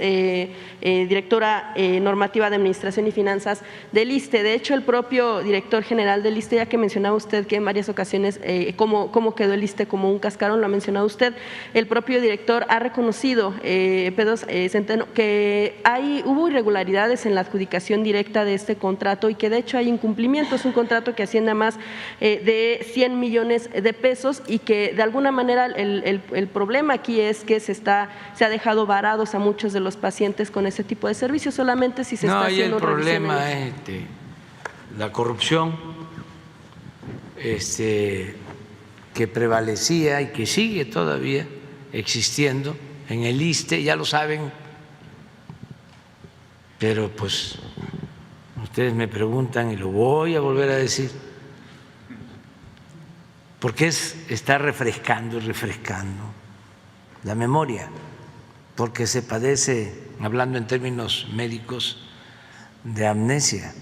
directora normativa de Administración y Finanzas del ISSSTE. De hecho, el propio director general del ISSSTE, ya que mencionaba usted que en varias ocasiones cómo quedó el ISSSTE como un cascarón, lo ha mencionado usted, el propio director ha reconocido, Pedro Centeno, que hubo irregularidades en la adjudicación directa de este contrato y que de hecho hay incumplimientos. Es un contrato que asciende a más de 100 millones de pesos y que de alguna manera el problema aquí es que se ha dejado varados a muchos de los pacientes con ese tipo de servicios, solamente si se está haciendo el problema es la corrupción que prevalecía y que sigue todavía existiendo en el ISSSTE, ya lo saben, pero pues ustedes me preguntan y lo voy a volver a decir, porque está refrescando y refrescando la memoria, porque se padece, hablando en términos médicos, de amnesia.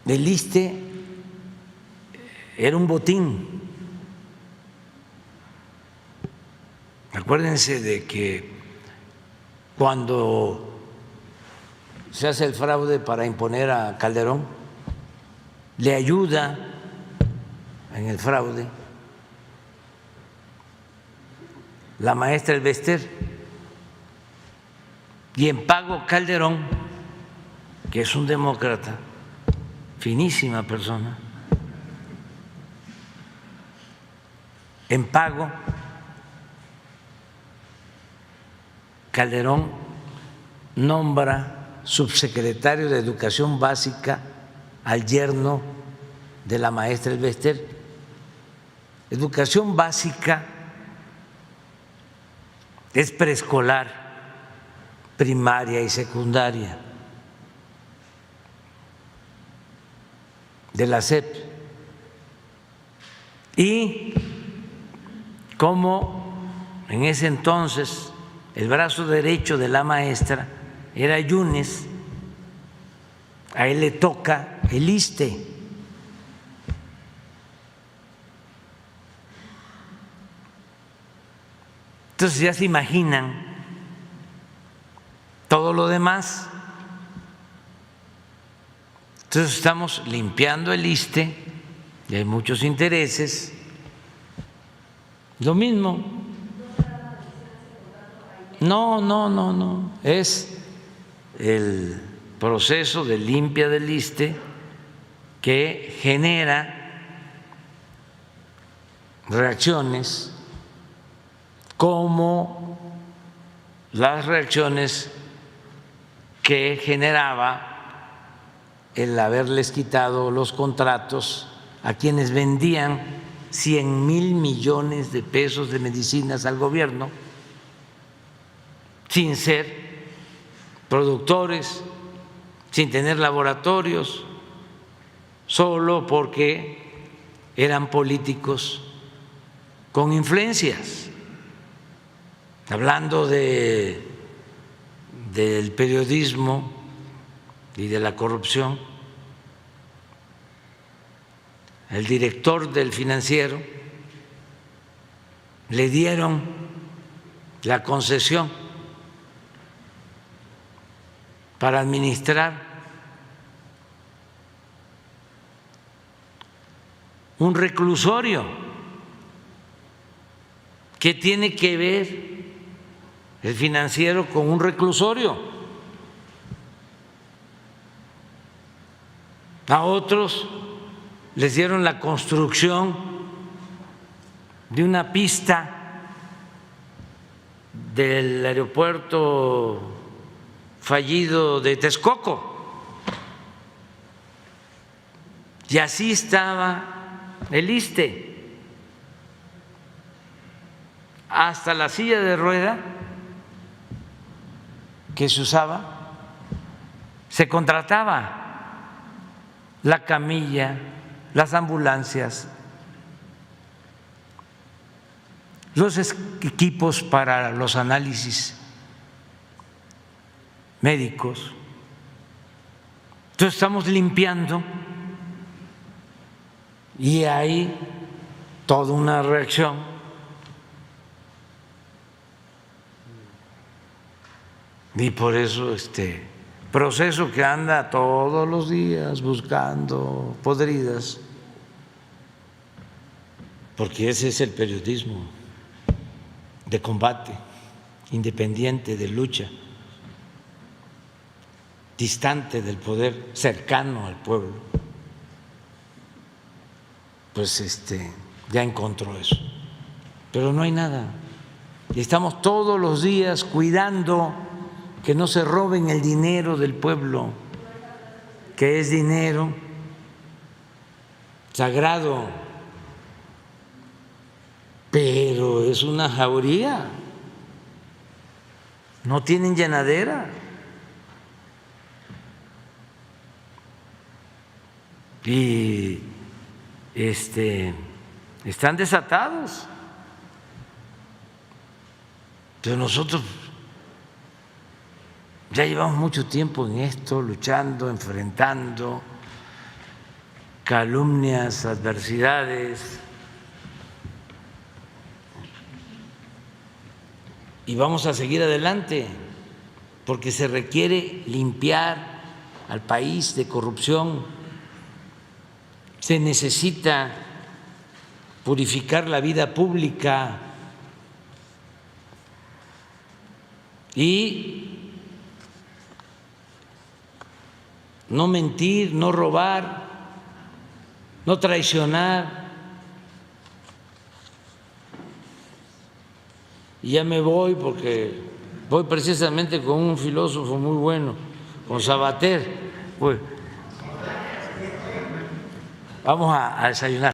El ISSSTE era un botín. Acuérdense de que cuando se hace el fraude para imponer a Calderón, le ayuda en el fraude la maestra Elbester, y en pago Calderón, que es un demócrata, finísima persona, en pago Calderón nombra subsecretario de Educación Básica al yerno de la maestra Elbester. Educación básica es preescolar, primaria y secundaria de la SEP. Y como en ese entonces el brazo derecho de la maestra era Yunes, a él le toca el ISSSTE. Entonces ya se imaginan todo lo demás. Entonces estamos limpiando el ISSSTE y hay muchos intereses. Lo mismo. No. Es el proceso de limpia del ISSSTE que genera reacciones como las reacciones que generaba el haberles quitado los contratos a quienes vendían 100,000 millones de pesos de medicinas al gobierno sin ser productores, sin tener laboratorios, solo porque eran políticos con influencias. Hablando del periodismo y de la corrupción, el director del Financiero le dieron la concesión para administrar un reclusorio. ¿Qué tiene que ver el Financiero con un reclusorio? A otros les dieron la construcción de una pista del aeropuerto fallido de Texcoco, y así estaba el ISSSTE, hasta la silla de rueda que se usaba, se contrataba la camilla, las ambulancias, los equipos para los análisis médicos. Entonces estamos limpiando y hay toda una reacción. Y por eso este proceso que anda todos los días buscando podridas, porque ese es el periodismo de combate, independiente, de lucha, distante del poder, cercano al pueblo, pues ya encontró eso. Pero no hay nada. Y estamos todos los días cuidando que no se roben el dinero del pueblo, que es dinero sagrado, pero es una jauría, no tienen llenadera. Y están desatados. Pero nosotros ya llevamos mucho tiempo en esto, luchando, enfrentando calumnias, adversidades, y vamos a seguir adelante, porque se requiere limpiar al país de corrupción, se necesita purificar la vida pública y no mentir, no robar, no traicionar. Y ya me voy porque voy precisamente con un filósofo muy bueno, con Sabater. Pues, vamos a desayunar.